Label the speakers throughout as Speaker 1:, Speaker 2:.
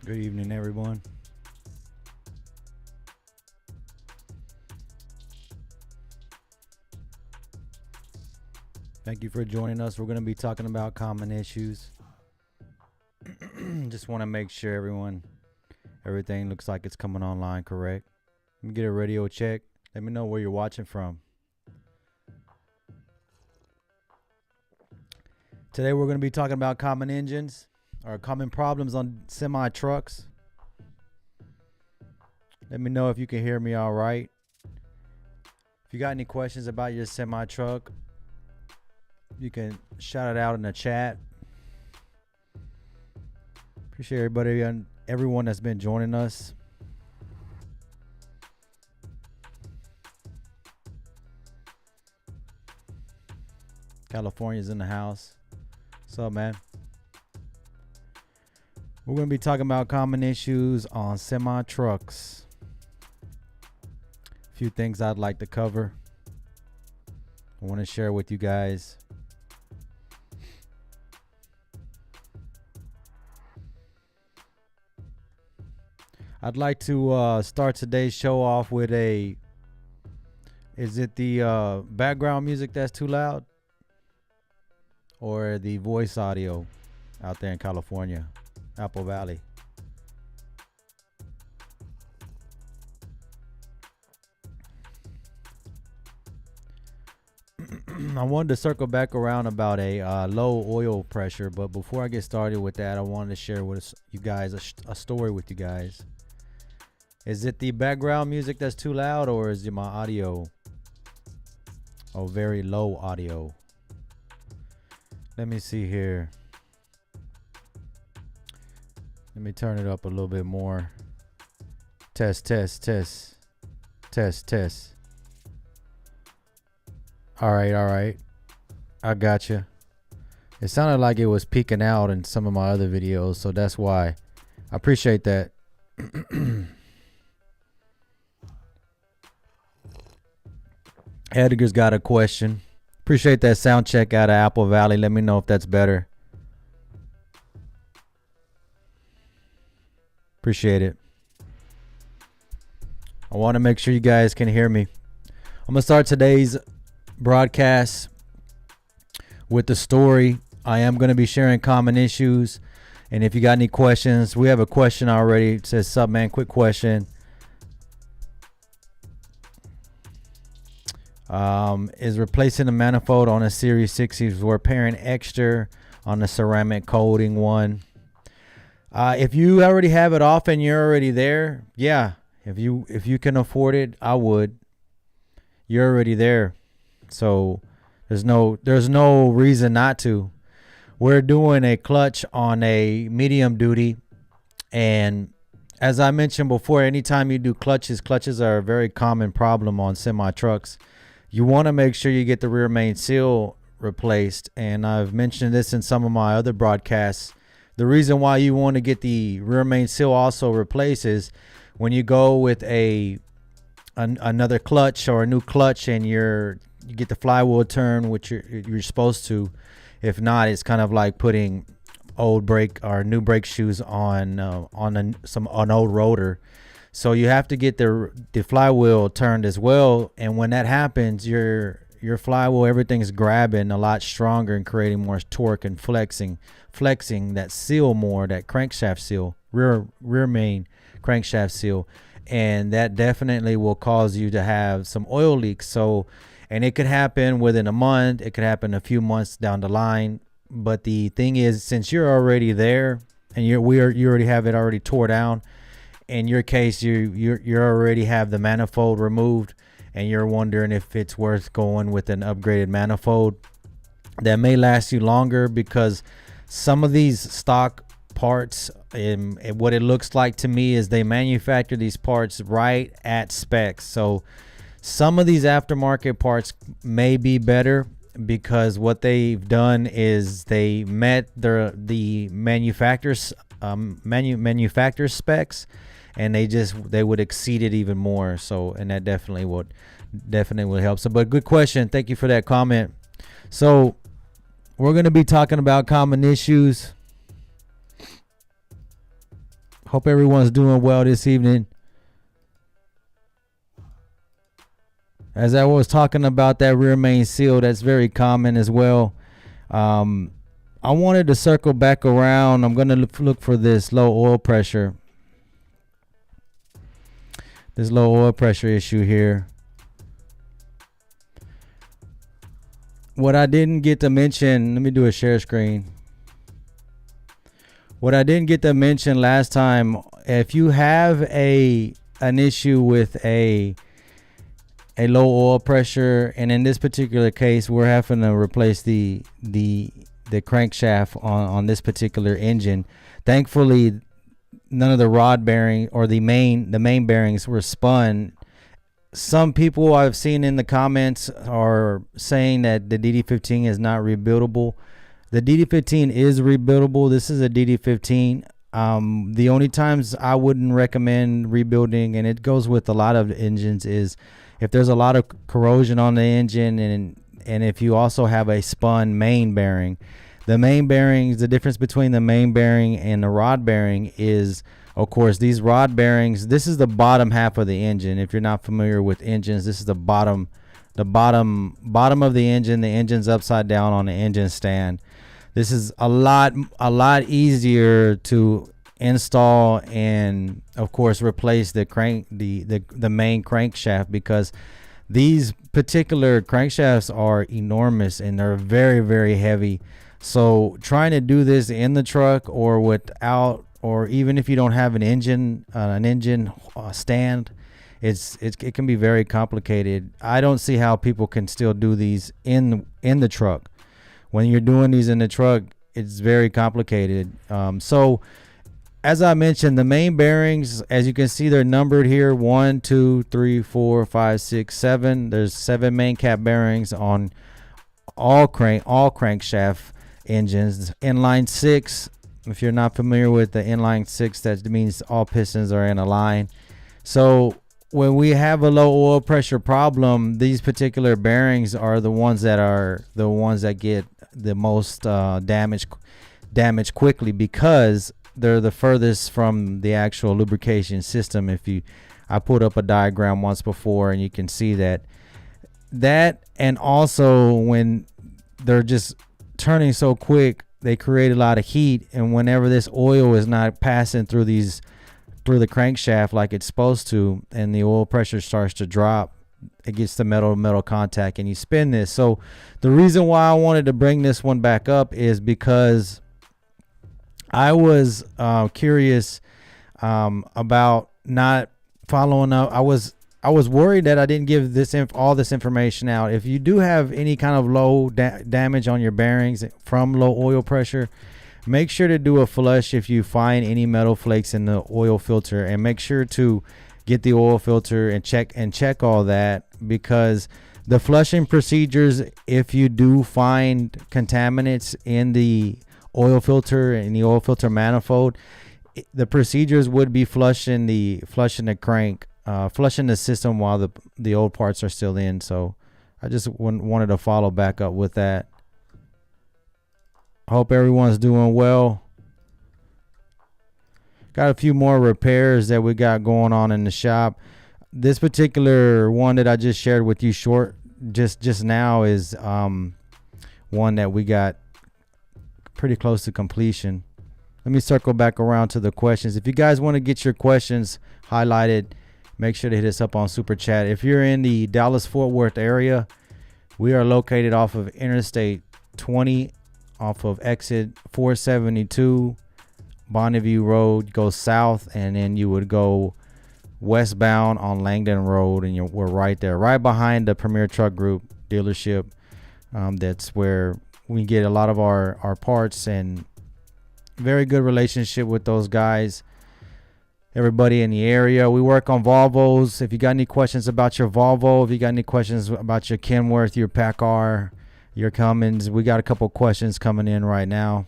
Speaker 1: Good evening, everyone. Thank you for joining us. We're going to be talking about common issues. Just want to make sure everything looks like it's coming online correct. Let me get a radio check. Let me know where you're watching from. Today we're going to be talking about common engines or common problems on semi trucks. Let me know if you can hear me all right. If you got any questions about your semi truck, you can shout it out in the chat. Appreciate everybody and everyone that's been joining us. California's in the house. What's up, man? We're going to be talking about common issues on semi trucks. A few things I'd like to cover. I want to share with you guys. I'd like to start today's show off with is it the background music that's too loud? Or the voice audio out there in California, Apple Valley? I wanted to circle back around about a low oil pressure, but before I get started with that, I wanted to share with you guys a story with you guys. Is it the background music that's too loud, or is it my audio? Oh, very low audio. Let me see here. Let me turn it up a little bit more. Test. All right. I got you. It sounded like it was peaking out in some of my other videos, so that's why. I appreciate that. Edgar's got a question. Appreciate that sound check out of Apple Valley. Let me know if that's better. Appreciate it. I want to make sure you guys can hear me. I'm going to start today's broadcast with the story. I am going to be sharing common issues. And if you got any questions, we have a question already. It says, "Sup, man, quick question. Is replacing the manifold on a Series 60s or repairing extra on the ceramic coating one?" If you already have it off and you're already there, yeah. If you can afford it, I would. You're already there, so there's no reason not to. We're doing a clutch on a medium duty, and as I mentioned before, anytime you do clutches are a very common problem on semi trucks. You want to make sure you get the rear main seal replaced. And I've mentioned this in some of my other broadcasts. The reason why you want to get the rear main seal also replaced is when you go with another clutch or a new clutch and you get the flywheel turn, which you're supposed to. If not, it's kind of like putting old brake or new brake shoes on an old rotor. So you have to get the flywheel turned as well, and when that happens, your flywheel, everything's grabbing a lot stronger and creating more torque and flexing that seal more, that crankshaft seal, rear main crankshaft seal, and that definitely will cause you to have some oil leaks. So, and it could happen within a month, it could happen a few months down the line. But the thing is, since you're already there and you already have it already tore down. In your case, you already have the manifold removed, and you're wondering if it's worth going with an upgraded manifold. That may last you longer because some of these stock parts, and what it looks like to me is they manufacture these parts right at specs. So some of these aftermarket parts may be better because what they've done is they met the manufacturer's specs, and they would exceed it even more. So, and that definitely would help. So, but good question. Thank you for that comment. So we're going to be talking about common issues. Hope everyone's doing well this evening. As I was talking about that rear main seal, that's very common as well. I wanted to circle back around. I'm going to look for this low oil pressure. This low oil pressure issue here. What I didn't get to mention, let me do a share screen. What I didn't get to mention last time, if you have an issue with a low oil pressure, and in this particular case, we're having to replace the crankshaft on this particular engine. Thankfully, none of the rod bearing or the main bearings were spun. Some people I've seen in the comments are saying that the DD15 is not rebuildable. The DD15 is rebuildable. This is a DD15. The only times I wouldn't recommend rebuilding, and it goes with a lot of engines, is if there's a lot of corrosion on the engine, and if you also have a spun main bearing. The main bearings, the difference between the main bearing and the rod bearing is, of course, these rod bearings, this is the bottom half of the engine. If you're not familiar with engines, this is the bottom of the engine. The engine's upside down on the engine stand. This is a lot easier to install and, of course, replace the main crankshaft, because these particular crankshafts are enormous and they're very, very heavy. So trying to do this in the truck or without, or even if you don't have an engine stand, it can be very complicated. I don't see how people can still do these in the truck. When you're doing these in the truck, it's very complicated. So as I mentioned, the main bearings, as you can see, they're numbered here: 1, 2, 3, 4, 5, 6, 7. There's 7 main cap bearings on all crankshaft engines. Inline 6, if you're not familiar with the inline 6, that means all pistons are in a line. So when we have a low oil pressure problem, these particular bearings are the ones that get the most damage quickly, because they're the furthest from the actual lubrication system. I put up a diagram once before, and you can see that, and also when they're just turning so quick, they create a lot of heat, and whenever this oil is not passing through the crankshaft like it's supposed to, and the oil pressure starts to drop, it gets the metal contact, and you spin this. So the reason why I wanted to bring this one back up is because I was curious about not following up. I was worried that I didn't give all this information out. If you do have any kind of low damage on your bearings from low oil pressure, make sure to do a flush if you find any metal flakes in the oil filter, and make sure to get the oil filter and check all that, because the flushing procedures, if you do find contaminants in the oil filter and the oil filter manifold, the procedures would be flushing the crank, flushing the system while the old parts are still in. So I just wanted to follow back up with that. Hope everyone's doing well. Got a few more repairs that we got going on in the shop. This particular one that I just shared with you just now is one that we got pretty close to completion. Let me circle back around to the questions. If you guys want to get your questions highlighted, make sure to hit us up on Super Chat. If you're in the Dallas-Fort Worth area, we are located off of Interstate 20, off of exit 472, Bonneview Road. Go south, and then you would go westbound on Langdon Road, and we're right there, right behind the Premier Truck Group dealership. That's where we get a lot of our parts, and very good relationship with those guys, everybody in the area. We work on Volvos. If you got any questions about your Volvo, if you got any questions about your Kenworth, your Packard, your Cummins, we got a couple questions coming in right now.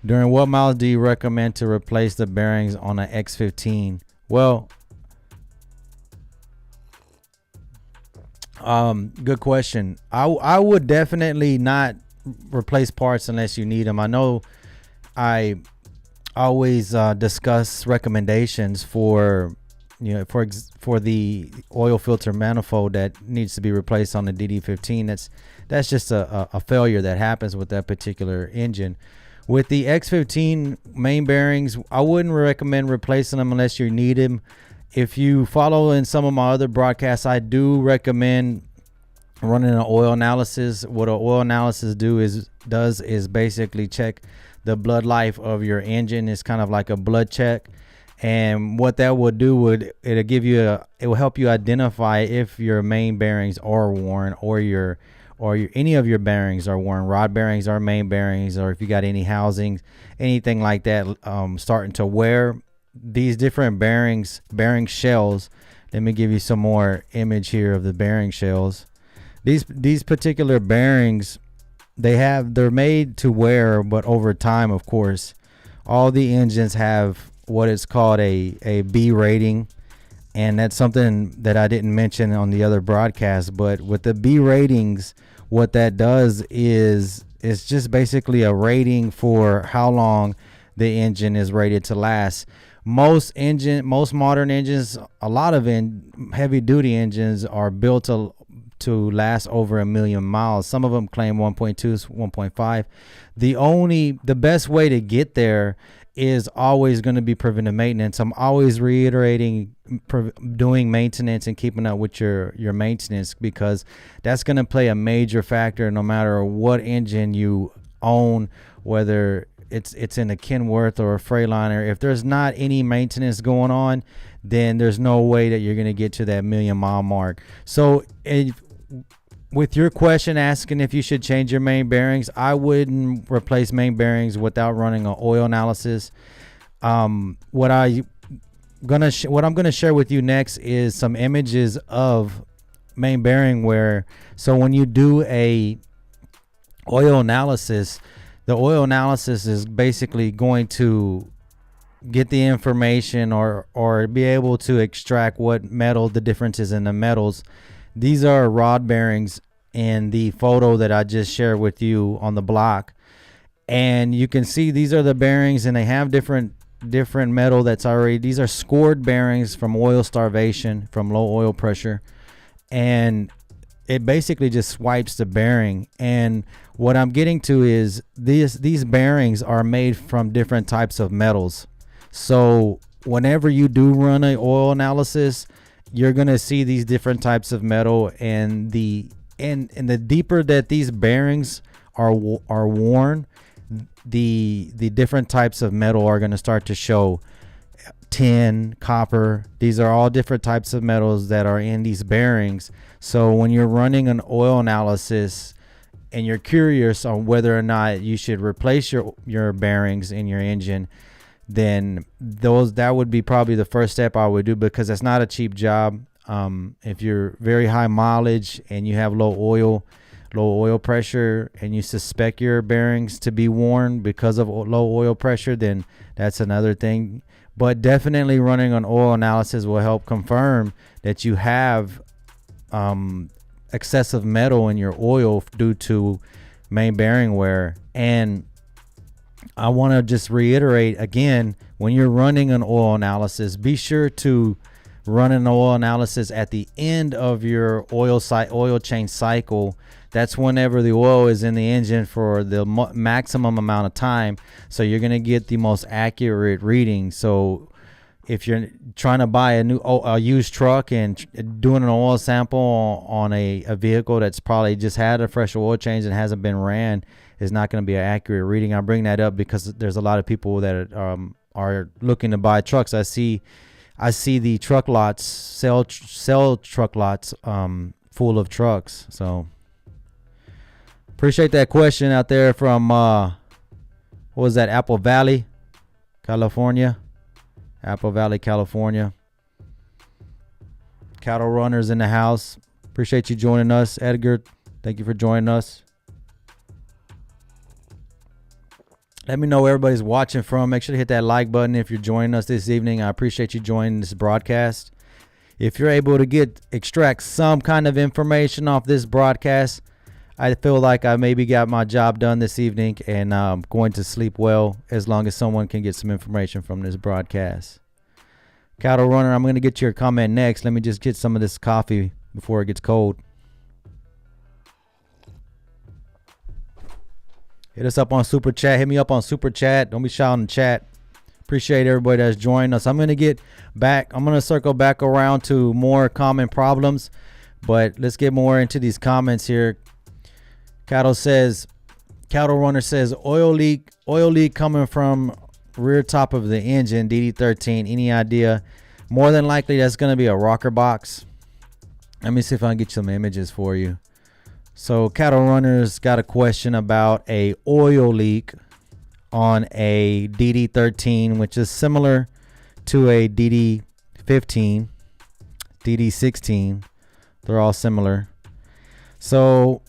Speaker 1: During what miles do you recommend to replace the bearings on an X15? Well, good question. I would definitely not replace parts unless you need them. I know I always discuss recommendations for for the oil filter manifold that needs to be replaced on the DD15. That's just a failure that happens with that particular engine. With the X15 main bearings, I wouldn't recommend replacing them unless you need them. If you follow in some of my other broadcasts, I do recommend running an oil analysis. What an oil analysis does is basically check the blood life of your engine. It's kind of like a blood check. And what that will do it will help you identify if your main bearings are worn or any of your bearings are worn, rod bearings or main bearings, or if you got any housings, anything like that starting to wear. These different bearing shells. Let me give you some more image here of the bearing shells. These particular bearings, they're made to wear, but over time, of course, all the engines have what is called a B rating, and that's something that I didn't mention on the other broadcast. But with the B ratings, what that does is it's just basically a rating for how long the engine is rated to last. Most modern engines, a lot of heavy duty engines are built to last over 1 million miles. Some of them claim 1.2, 1.5. The best way to get there is always going to be preventive maintenance. I'm always reiterating doing maintenance and keeping up with your maintenance, because that's going to play a major factor no matter what engine you own, whether it's in a Kenworth or a Freightliner. If there's not any maintenance going on, then there's no way that you're going to get to that 1 million mile mark. So with your question asking if you should change your main bearings, I wouldn't replace main bearings without running an oil analysis. What I'm gonna share with you next is some images of main bearing wear. So when you do a oil analysis, the oil analysis is basically going to get the information or be able to extract what metal, the differences in the metals. These are rod bearings in the photo that I just shared with you on the block. And you can see these are the bearings, and they have different metal that's already, these are scored bearings from oil starvation, from low oil pressure. And it basically just swipes the bearing. And what I'm getting to is these bearings are made from different types of metals. So whenever you do run an oil analysis, you're gonna see these different types of metal, and the deeper that these bearings are worn, the different types of metal are gonna start to show. Tin, copper, these are all different types of metals that are in these bearings. So when you're running an oil analysis and you're curious on whether or not you should replace your bearings in your engine, then that would be probably the first step I would do, because that's not a cheap job. If you're very high mileage and you have low oil pressure, and you suspect your bearings to be worn because of low oil pressure, then that's another thing. But definitely running an oil analysis will help confirm that you have excessive metal in your oil due to main bearing wear. And I want to just reiterate again, when you're running an oil analysis, be sure to run an oil analysis at the end of your oil change cycle. That's whenever the oil is in the engine for the maximum amount of time, so you're going to get the most accurate reading. So if you're trying to buy a used truck and doing an oil sample on a vehicle that's probably just had a fresh oil change and hasn't been ran, is not going to be an accurate reading. I bring that up because there's a lot of people that are looking to buy trucks. I see the truck lots, sell truck lots full of trucks. So appreciate that question out there from what was that, Apple Valley, California. Apple Valley, California. Cattle runners in the house. Appreciate you joining us, Edgar. Thank you for joining us. Let me know where everybody's watching from. Make sure to hit that like button if you're joining us this evening. I appreciate you joining this broadcast. If you're able to extract some kind of information off this broadcast, I feel like I maybe got my job done this evening, and I'm going to sleep well as long as someone can get some information from this broadcast. Cattle Runner, I'm going to get your comment next. Let me just get some of this coffee before it gets cold. Hit us up on Super Chat. Hit me up on Super Chat. Don't be shy on the chat. Appreciate everybody that's joined us. I'm going to get back. I'm going to circle back around to more common problems, but let's get more into these comments here. Cattle Runner says, oil leak coming from rear top of the engine, DD13. Any idea? More than likely, that's going to be a rocker box. Let me see if I can get some images for you. So Cattle Runner's got a question about a oil leak on a DD13, which is similar to a DD15, DD16. They're all similar. So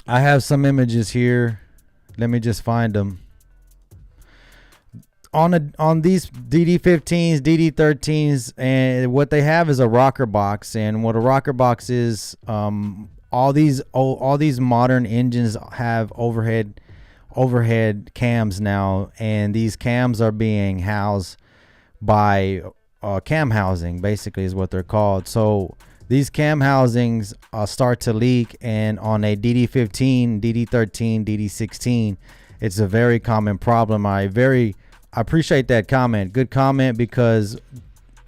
Speaker 1: I have some images here. Let me just find them. On these DD15s, DD13s, and what they have is a rocker box. And what a rocker box is, all these modern engines have overhead cams now, and these cams are being housed by cam housing, basically is what they're called. So these cam housings start to leak, and on a DD15, DD13, DD16, it's a very common problem. I appreciate that comment. Good comment, because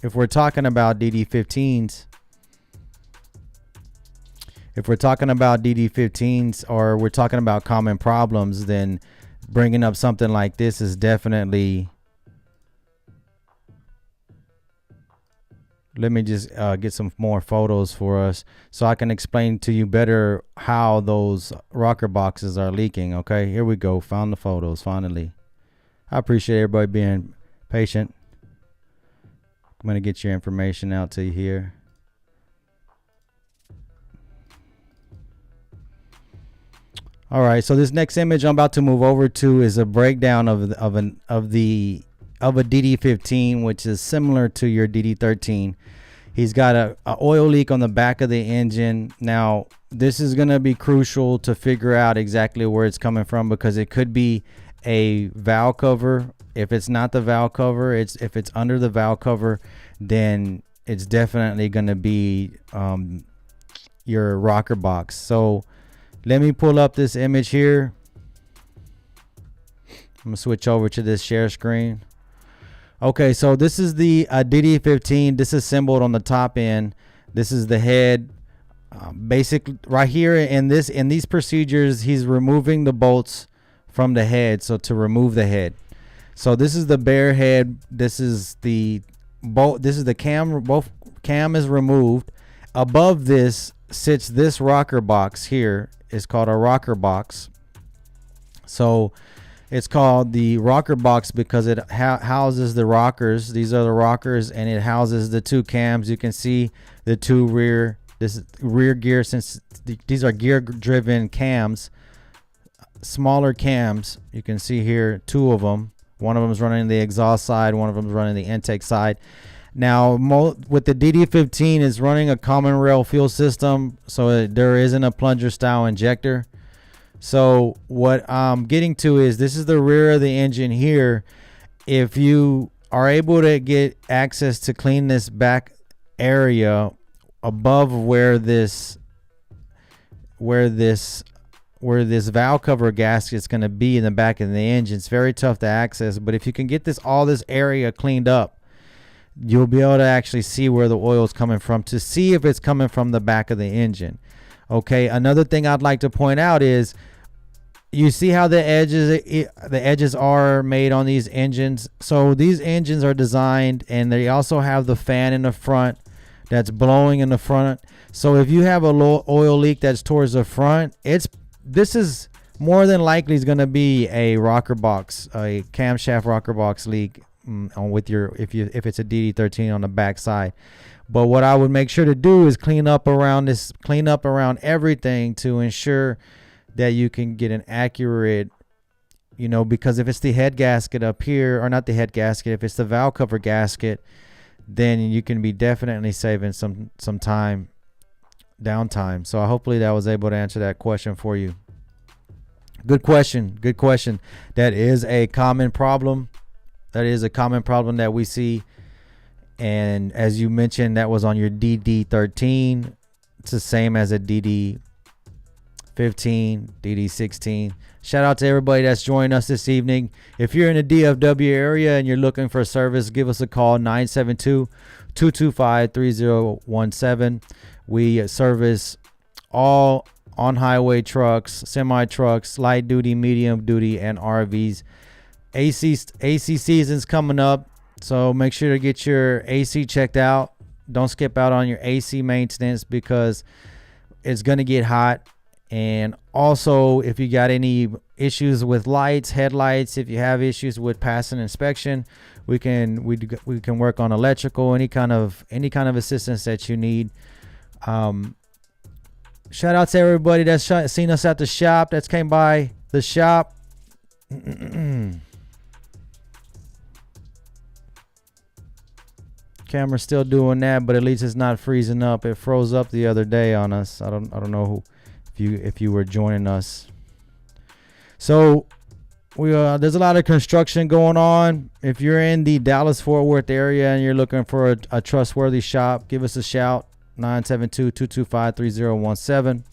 Speaker 1: if we're talking about DD15s, or we're talking about common problems, then bringing up something like this is definitely. Let me just get some more photos for us so I can explain to you better how those rocker boxes are leaking. Okay, here we go. Found the photos finally. I appreciate everybody being patient. I'm going to get your information out to you here. All right, so this next image I'm about to move over to is a breakdown of a DD15, which is similar to your DD13. He's got a oil leak on the back of the engine. Now, this is going to be crucial to figure out exactly where it's coming from, because it could be a valve cover. If it's not the valve cover, if it's under the valve cover, then it's definitely going to be your rocker box. So let me pull up this image here. I'm going to switch over to this share screen. Okay, so this is the DD15 disassembled on the top end. This is the head. Basically, right here in these procedures, he's removing the bolts from the head. So to remove the head, so this is the bare head. This is the bolt. This is the cam. Both cam is removed. Above this sits this rocker box here. It's called a rocker box. So it's called the rocker box because it houses the rockers. These are the rockers, and it houses the two cams. You can see the two rear. This is rear gear, since these are gear-driven cams, smaller cams. You can see here two of them. One of them is running the exhaust side. One of them is running the intake side. Now, with the DD15, it's running a common rail fuel system, so there isn't a plunger-style injector. So what I'm getting to is this is the rear of the engine here. If you are able to get access to clean this back area above where this valve cover gasket is going to be in the back of the engine, it's very tough to access. But if you can get all this area cleaned up, you'll be able to actually see where the oil is coming from, to see if it's coming from the back of the engine. Okay, another thing I'd like to point out is, you see how the edges are made on these engines. So these engines are designed, and they also have the fan in the front that's blowing in the front. So if you have a low oil leak that's towards the front, this is more than likely is going to be a rocker box, a camshaft rocker box leak if it's a DD13 on the back side. But what I would make sure to do is clean up around everything to ensure that you can get an accurate, because if it's the head gasket up here, or not the head gasket, if it's the valve cover gasket, then you can be definitely saving some time downtime. So hopefully that was able to answer that question for you. Good question. Good question. That is a common problem. That is a common problem that we see. And as you mentioned, that was on your DD13. It's the same as a DD15, DD16. Shout out to everybody that's joining us this evening. If you're in the DFW area and you're looking for service, give us a call, 972-225-3017. We service all on-highway trucks, semi-trucks, light-duty, medium-duty, and RVs. AC season's coming up, so make sure to get your AC checked out. Don't skip out on your AC maintenance because it's going to get hot. And also, if you got any issues with lights, headlights, if you have issues with passing inspection, we can work on electrical, any kind of assistance that you need. Shout out to everybody that's seen us at the shop, that's came by the shop. Camera's still doing that, but at least it's not freezing up. It froze up the other day on us. I don't know if you were joining us. So there's a lot of construction going on. If you're in the Dallas-Fort Worth area and you're looking for a trustworthy shop, give us a shout, 972-225-3017.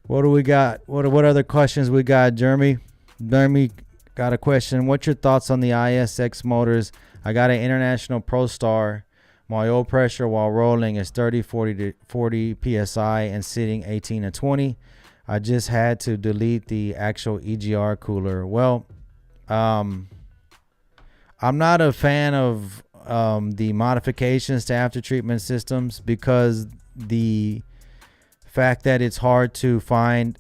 Speaker 1: What do we got? What other questions we got, Jeremy? Jeremy got a question. What's your thoughts on the ISX motors? I got an International Pro Star. My oil pressure while rolling is 30, 40 PSI and sitting 18 to 20. I just had to delete the actual EGR cooler. Well, I'm not a fan of the modifications to after-treatment systems because the fact that it's hard to find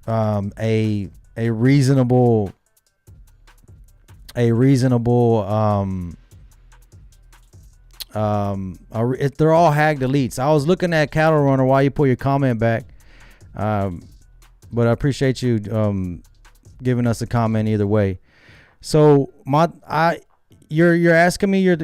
Speaker 1: a reasonable they're all hag deletes. I was looking at Cattle Runner while you pull your comment back, but I appreciate you giving us a comment either way. So you're asking me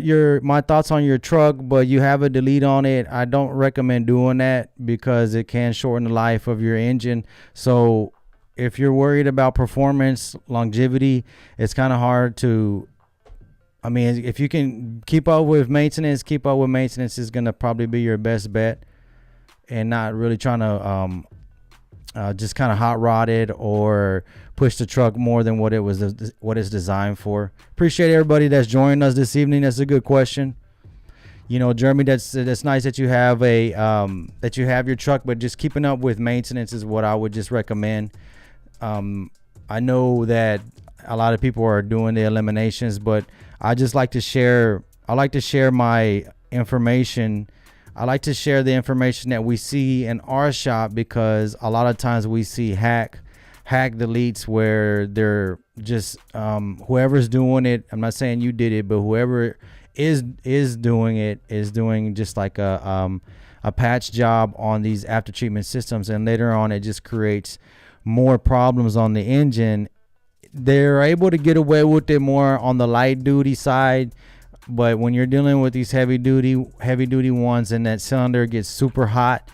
Speaker 1: my thoughts on your truck, but you have a delete on it. I don't recommend doing that because it can shorten the life of your engine. So if you're worried about performance, longevity, it's kind of hard to. I mean, if you can keep up with maintenance is going to probably be your best bet, and not really trying to just kind of hot rod it or push the truck more than what it's designed for. Appreciate everybody that's joining us this evening. That's a good question. You know, Jeremy, that's nice that you have your truck, but just keeping up with maintenance is what I would just recommend. I know that a lot of people are doing the eliminations, but I just like to share. I like to share my information. I like to share the information that we see in our shop because a lot of times we see hack deletes where they're just whoever's doing it. I'm not saying you did it, but whoever is doing it is doing just like a patch job on these after treatment systems, and later on it just creates more problems on the engine. They're able to get away with it more on the light duty side, but when you're dealing with these heavy duty ones and that cylinder gets super hot,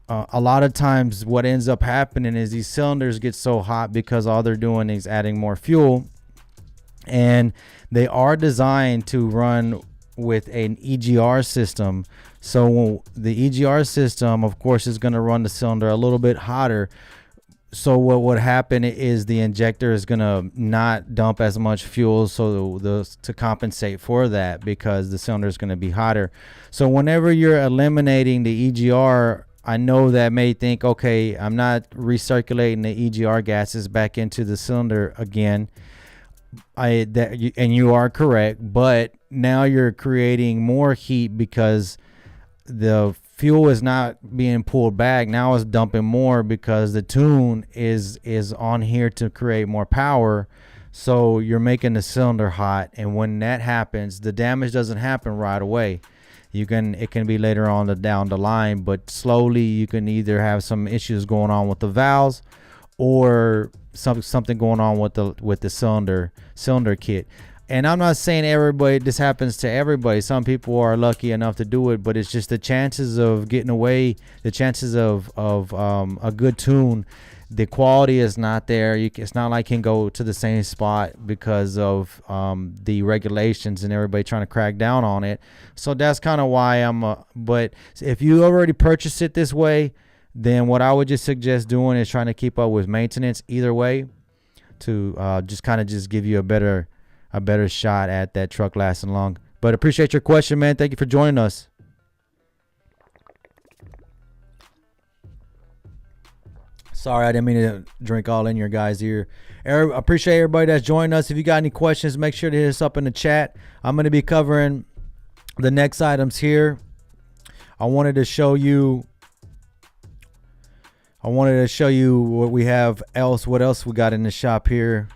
Speaker 1: a lot of times what ends up happening is these cylinders get so hot because all they're doing is adding more fuel, and they are designed to run with an EGR system. So the EGR system, of course, is going to run the cylinder a little bit hotter. So what would happen is the injector is going to not dump as much fuel to compensate for that because the cylinder is going to be hotter. So whenever you're eliminating the EGR, I know that may think, okay, I'm not recirculating the EGR gases back into the cylinder again. And you are correct, but now you're creating more heat because the fuel is not being pulled back. Now it's dumping more because the tune is on here to create more power. So you're making the cylinder hot, and when that happens, the damage doesn't happen right away. It can be later on down the line, but slowly you can either have some issues going on with the valves or something going on with the cylinder kit. And I'm not saying everybody, this happens to everybody. Some people are lucky enough to do it, but it's just the chances of getting away, the chances of a good tune, the quality is not there. It's not like you can go to the same spot because of the regulations and everybody trying to crack down on it. So that's kind of why but if you already purchased it this way, then what I would just suggest doing is trying to keep up with maintenance either way to just give you a better shot at that truck lasting long. But appreciate your question, man. Thank you for joining us. Sorry, I didn't mean to drink all in your guys' ear. Appreciate everybody that's joining us. If you got any questions, make sure to hit us up in the chat. I'm going to be covering the next items here. I wanted to show you what we have else. What else we got in the shop here?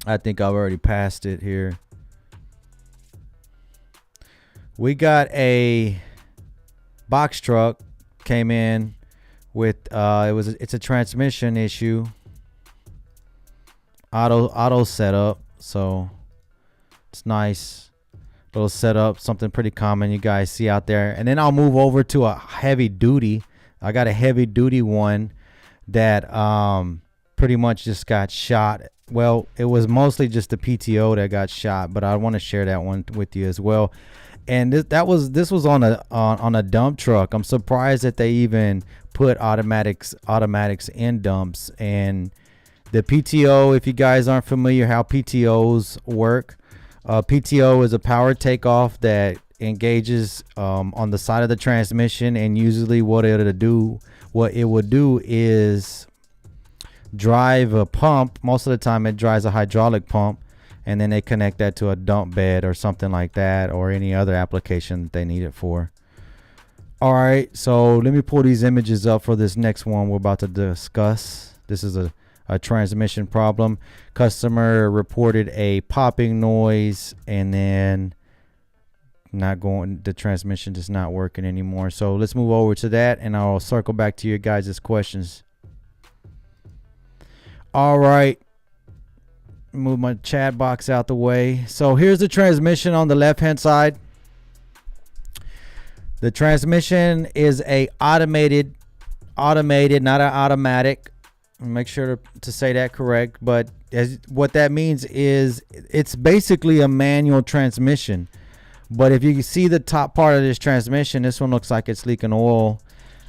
Speaker 1: I think I've already passed it here. We got a box truck came in with it's a transmission issue. Auto setup, so it's nice. Little setup, something pretty common you guys see out there. And then I'll move over to a heavy duty. I got a heavy duty one that pretty much just got shot. Well, it was mostly just the PTO that got shot, but I want to share that one with you as well. And this was on a dump truck. I'm surprised that they even put automatics in dumps. And the PTO, if you guys aren't familiar how PTOs work, PTO is a power takeoff that engages on the side of the transmission, and usually what it would do is drive a pump. Most of the time it drives a hydraulic pump, and then they connect that to a dump bed or something like that, or any other application that they need it for. All right, so let me pull these images up for this next one we're about to discuss. This is a transmission problem. Customer reported a popping noise, and then the transmission just not working anymore. So let's move over to that, and I'll circle back to your guys' questions. All right, move my chat box out the way. So here's the transmission on the left hand side. The transmission is a automated, not an automatic. Make sure to say that correct. But what that means is it's basically a manual transmission. But if you see the top part of this transmission, this one looks like it's leaking oil.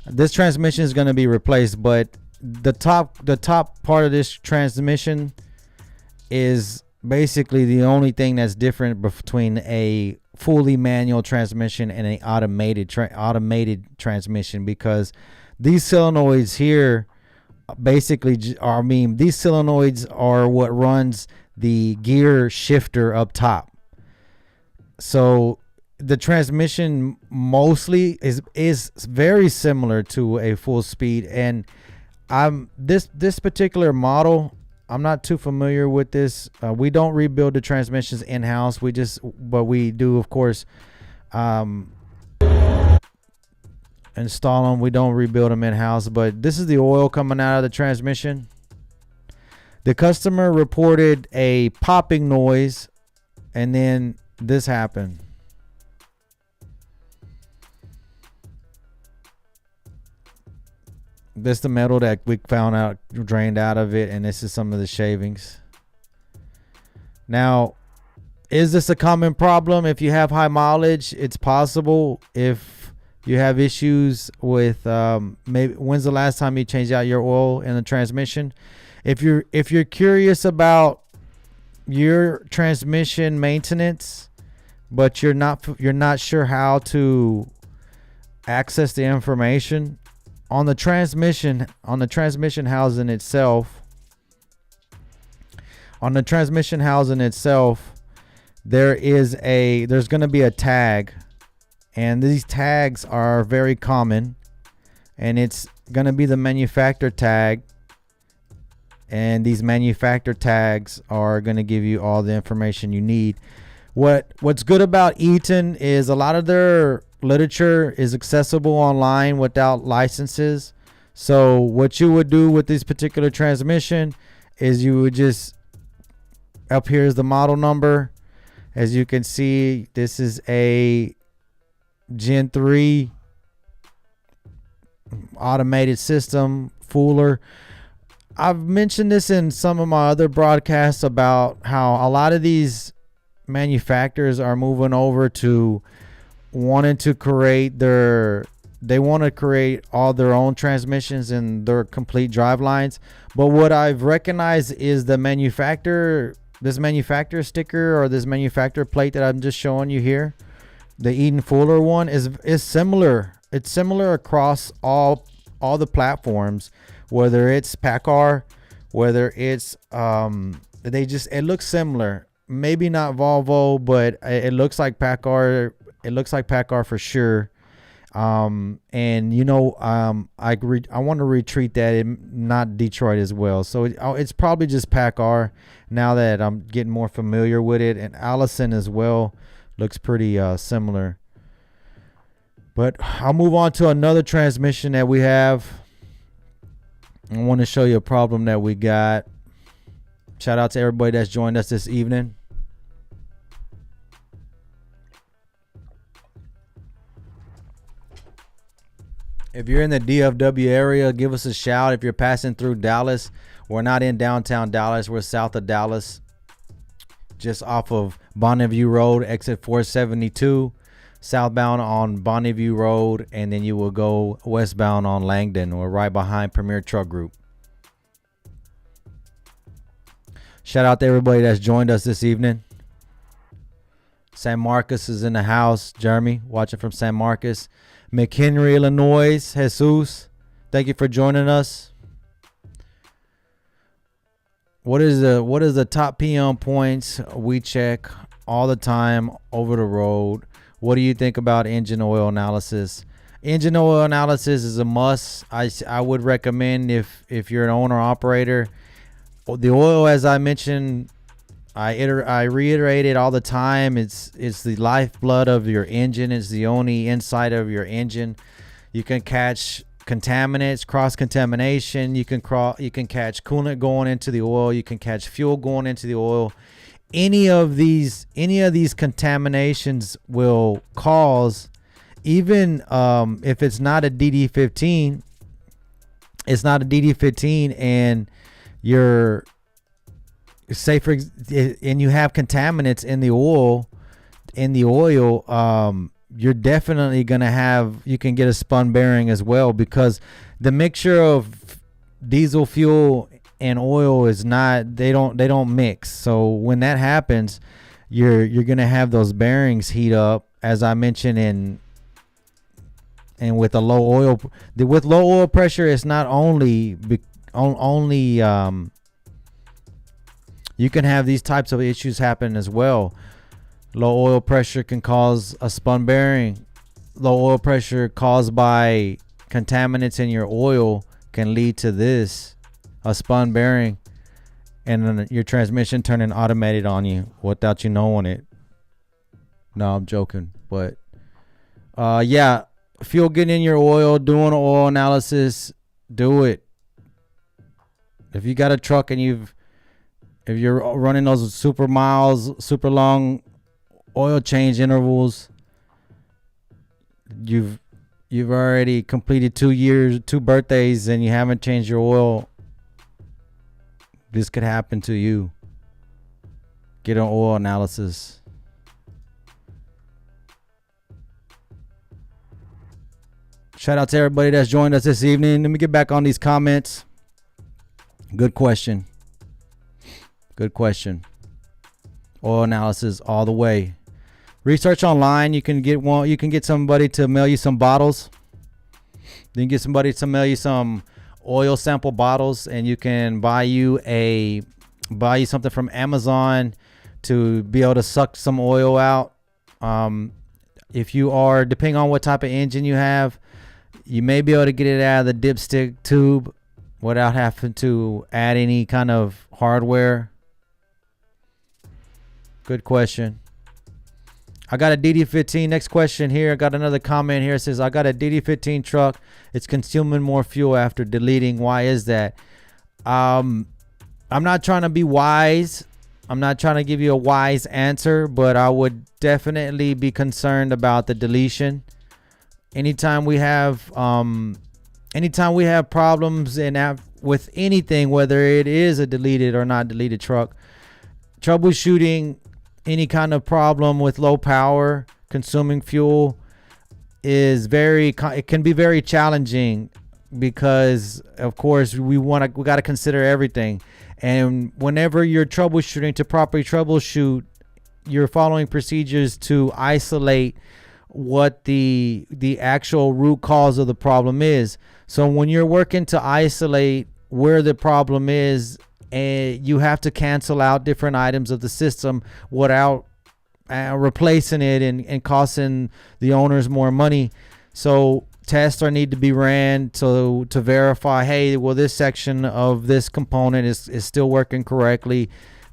Speaker 1: This transmission is going to be replaced, but the top part of this transmission is basically the only thing that's different between a fully manual transmission and an automated transmission, because these solenoids here basically these solenoids are what runs the gear shifter up top. So the transmission mostly is very similar to a full speed, and this particular model, I'm not too familiar with this. We don't rebuild the transmissions in-house. But we do, of course, install them. We don't rebuild them in-house. But this is the oil coming out of the transmission. The customer reported a popping noise, and then this happened. This is the metal that we found out drained out of it, and this is some of the shavings. Now, is this a common problem? If you have high mileage, it's possible. If you have issues with maybe when's the last time you changed out your oil in the transmission? If you're curious about your transmission maintenance, but you're not sure how to access the information on the transmission housing itself. On the transmission housing itself, there's going to be a tag, and these tags are very common, and it's going to be the manufacturer tag. And these manufacturer tags are going to give you all the information you need. What's good about Eaton is a lot of their literature is accessible online without licenses. So what you would do with this particular transmission is you would just Up here is the model number. As you can see, this is a Gen 3 automated system, Fuller. I've mentioned this in some of my other broadcasts about how a lot of these manufacturers are moving over to wanting to create they want to create all their own transmissions and their complete drive lines. But what I've recognized is this manufacturer sticker, or this manufacturer plate that I'm just showing you here, the Eden Fuller one, is similar. It's similar across all the platforms, whether it's PACCAR, whether it's it looks similar. Maybe not Volvo, but it looks like PACCAR. It looks like PACCAR for sure. I want to retreat that, not Detroit as well. So it's probably just PACCAR now that I'm getting more familiar with it. And Allison as well looks pretty similar. But I'll move on to another transmission that we have. I want to show you a problem that we got. Shout out to everybody that's joined us this evening. If you're in the DFW area, give us a shout. If you're passing through Dallas, we're not in downtown Dallas. We're south of Dallas, just off of Bonneview Road, exit 472, southbound on Bonneview Road, and then you will go westbound on Langdon. We're right behind Premier Truck Group. Shout out to everybody that's joined us this evening. San Marcos is in the house. Jeremy, watching from San Marcos. McHenry, Illinois. Jesus, thank you for joining us. What is the top PM points we check all the time over the road? What do you think about engine oil analysis? Engine oil analysis is a must. I would recommend if you're an owner operator. The oil, as I mentioned, I reiterate it all the time. It's the lifeblood of your engine. It's the only inside of your engine. You can catch contaminants, cross contamination. You can catch coolant going into the oil. You can catch fuel going into the oil. Any of these contaminations will cause, even if it's not a DD15, and you're safe, and you have contaminants in the oil, you're definitely you can get a spun bearing as well, because the mixture of diesel fuel and oil they don't mix. So when that happens, you're gonna have those bearings heat up, as I mentioned. And with low oil pressure, it's not only you can have these types of issues happen as well. Low oil pressure can cause a spun bearing. Low oil pressure caused by contaminants in your oil can lead to a spun bearing, and then your transmission turning automated on you without you knowing it. No, I'm joking. But fuel getting in your oil, doing oil analysis, do it. If you got a truck and if you're running those super long oil change intervals, you've already completed 2 birthdays, and you haven't changed your oil, this could happen to you. Get an oil analysis. Shout out to everybody that's joined us this evening. Let me get back on these comments. Good question. Oil analysis all the way. Research online. You can get somebody to mail you some bottles. You can get somebody to mail you some oil sample bottles, and you can buy you something from Amazon to be able to suck some oil out. If you are, depending on what type of engine you have, you may be able to get it out of the dipstick tube without having to add any kind of hardware. Good question. I got a DD15. Next question here. I got another comment here. It says, I got a DD15 truck. It's consuming more fuel after deleting. Why is that? I'm not trying to be wise, I'm not trying to give you a wise answer, but I would definitely be concerned about the deletion. Anytime we have problems with anything, whether it is a deleted or not deleted truck, troubleshooting any kind of problem with low power consuming fuel it can be very challenging, because of course we got to consider everything. And whenever you're troubleshooting, to properly troubleshoot, you're following procedures to isolate what the actual root cause of the problem is. So when you're working to isolate where the problem is, and you have to cancel out different items of the system without replacing it and costing the owners more money. So tests need to be ran to verify, hey, well, this section of this component is still working correctly.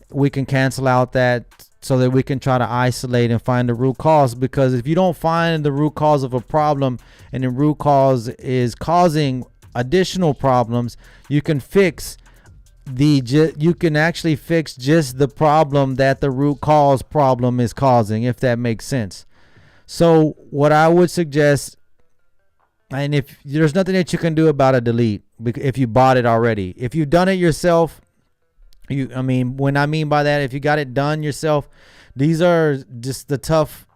Speaker 1: We can cancel out that so that we can try to isolate and find the root cause. Because if you don't find the root cause of a problem, and the root cause is causing additional problems, you can actually fix just the problem that the root cause problem is causing, if that makes sense. So what I would suggest, and if there's nothing that you can do about a delete, if you bought it already, if you've done it yourself, when I mean by that, if you got it done yourself, these are just the tough,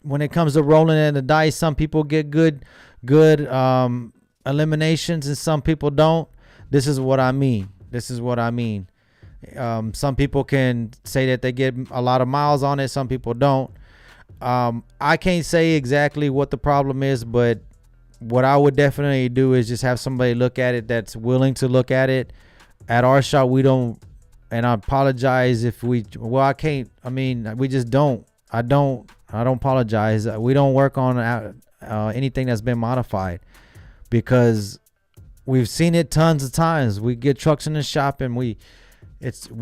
Speaker 1: when it comes to rolling in the dice, some people get good eliminations and some people don't. This is what I mean. Some people can say that they get a lot of miles on it. Some people don't. I can't say exactly what the problem is, but what I would definitely do is just have somebody look at it that's willing to look at it. At our shop, we don't, and I apologize if we just don't. I don't apologize. We don't work on anything that's been modified, because we've seen it tons of times. We get trucks in the shop and we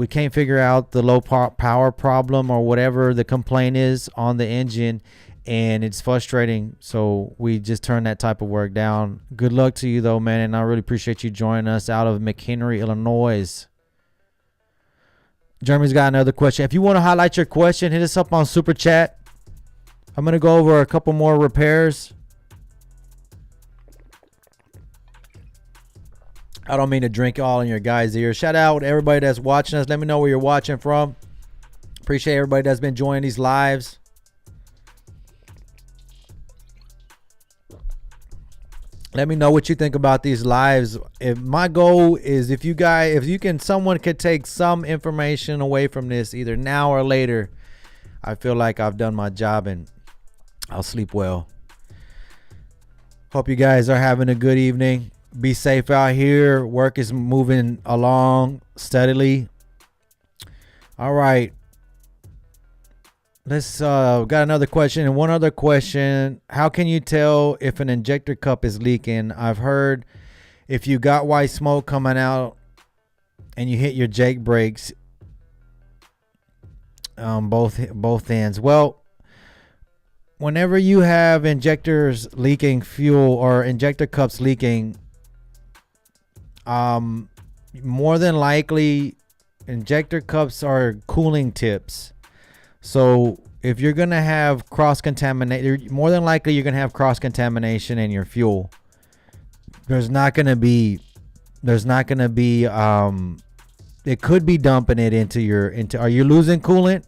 Speaker 1: can't figure out the low power problem or whatever the complaint is on the engine, and it's frustrating. So we just turn that type of work down. Good luck to you though, man, and I really appreciate you joining us out of McHenry, Illinois. Jeremy's got another question. If you want to highlight your question, hit us up on Super Chat. I'm going to go over a couple more repairs. I don't mean to drink all in your guys' ears. Shout out to everybody that's watching us. Let me know where you're watching from. Appreciate everybody that's been joining these lives. Let me know what you think about these lives. My goal is someone could take some information away from this, either now or later, I feel like I've done my job and I'll sleep well. Hope you guys are having a good evening. Be safe out here. Work is moving along steadily. All right. Let's got another question. And one other question. How can you tell if an injector cup is leaking? I've heard if you got white smoke coming out and you hit your Jake brakes, both ends. Well, whenever you have injectors leaking fuel or injector cups leaking, more than likely injector cups are cooling tips. So if you're going to have cross-contamination, more than likely you're going to have cross-contamination in your fuel. It could be dumping it into, are you losing coolant?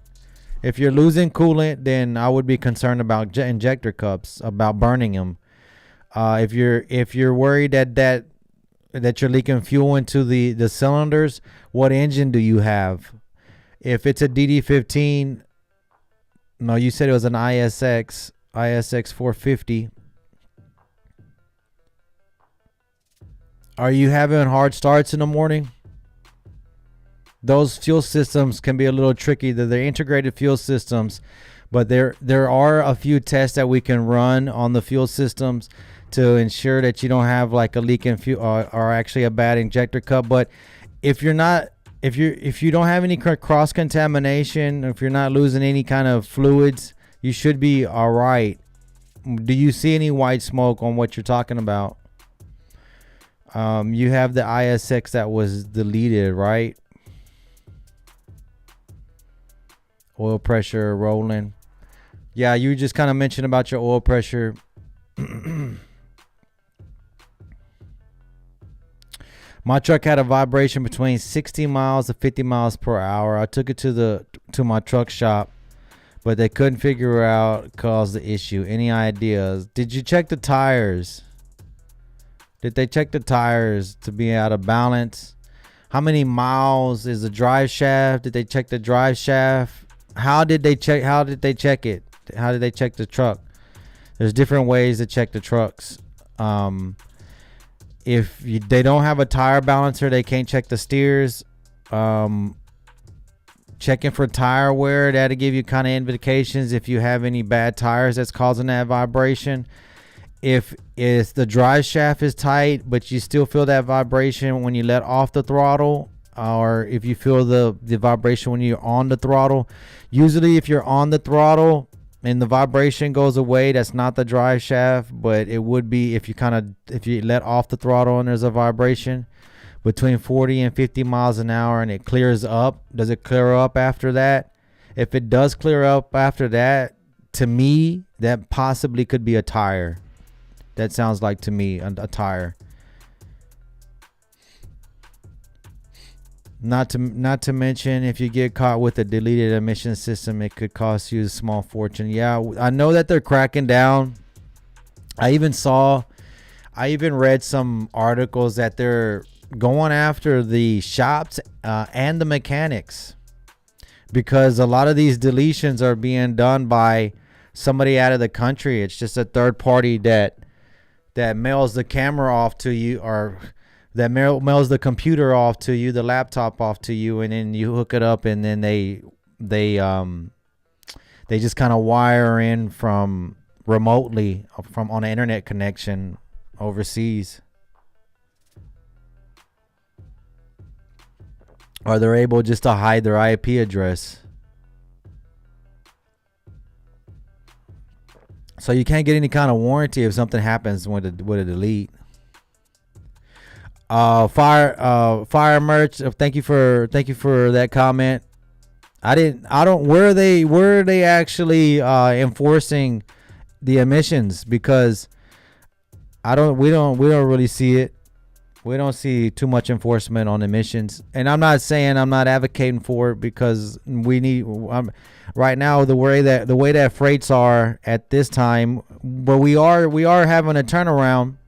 Speaker 1: If you're losing coolant, then I would be concerned about injector cups, about burning them. If you're worried that you're leaking fuel into the cylinders, what engine do you have? If it's a DD15, no, you said it was an ISX 450. Are you having hard starts in the morning? Those fuel systems can be a little tricky. They're integrated fuel systems, but there are a few tests that we can run on the fuel systems to ensure that you don't have like a leak in fuel or actually a bad injector cup. But if you don't have any cross contamination, if you're not losing any kind of fluids, you should be all right. Do you see any white smoke on what you're talking about? You have the ISX that was deleted, right? Oil pressure rolling. Yeah, you just kind of mentioned about your oil pressure. My truck had a vibration between 60 miles to 50 miles per hour. I took it to my truck shop, but they couldn't figure out cause the issue. Any ideas? Did you check the tires? Did they check the tires to be out of balance? How many miles is the drive shaft? Did they check the drive shaft? How did they check it? How did they check the truck? There's different ways to check the trucks. They don't have a tire balancer, they can't check the steers. Checking for tire wear, that'll give you kind of indications if you have any bad tires that's causing that vibration. If the drive shaft is tight, but you still feel that vibration when you let off the throttle, or if you feel the vibration when you're on the throttle. Usually if you're on the throttle and the vibration goes away, that's not the drive shaft, but it would be if you let off the throttle and there's a vibration between 40 and 50 miles an hour and it clears up. Does it clear up after that? If it does clear up after that, to me, that possibly could be a tire. That sounds like to me a tire. Not to mention, if you get caught with a deleted emission system, it could cost you a small fortune. Yeah, I know that they're cracking down. I even read some articles that they're going after the shops and the mechanics, because a lot of these deletions are being done by somebody out of the country. It's just a third party that mails the camera off to you, or that mails the computer off to you, the laptop off to you, and then you hook it up, and then they just kind of wire in from remotely from on an internet connection overseas, or they're able just to hide their IP address. So you can't get any kind of warranty if something happens with a delete. Fire merch. Thank you for that comment. Where are they actually enforcing the emissions? Because we don't really see it. We don't see too much enforcement on emissions. And I'm not saying I'm not advocating for it, because we need right now the way that freights are at this time, but we are having a turnaround,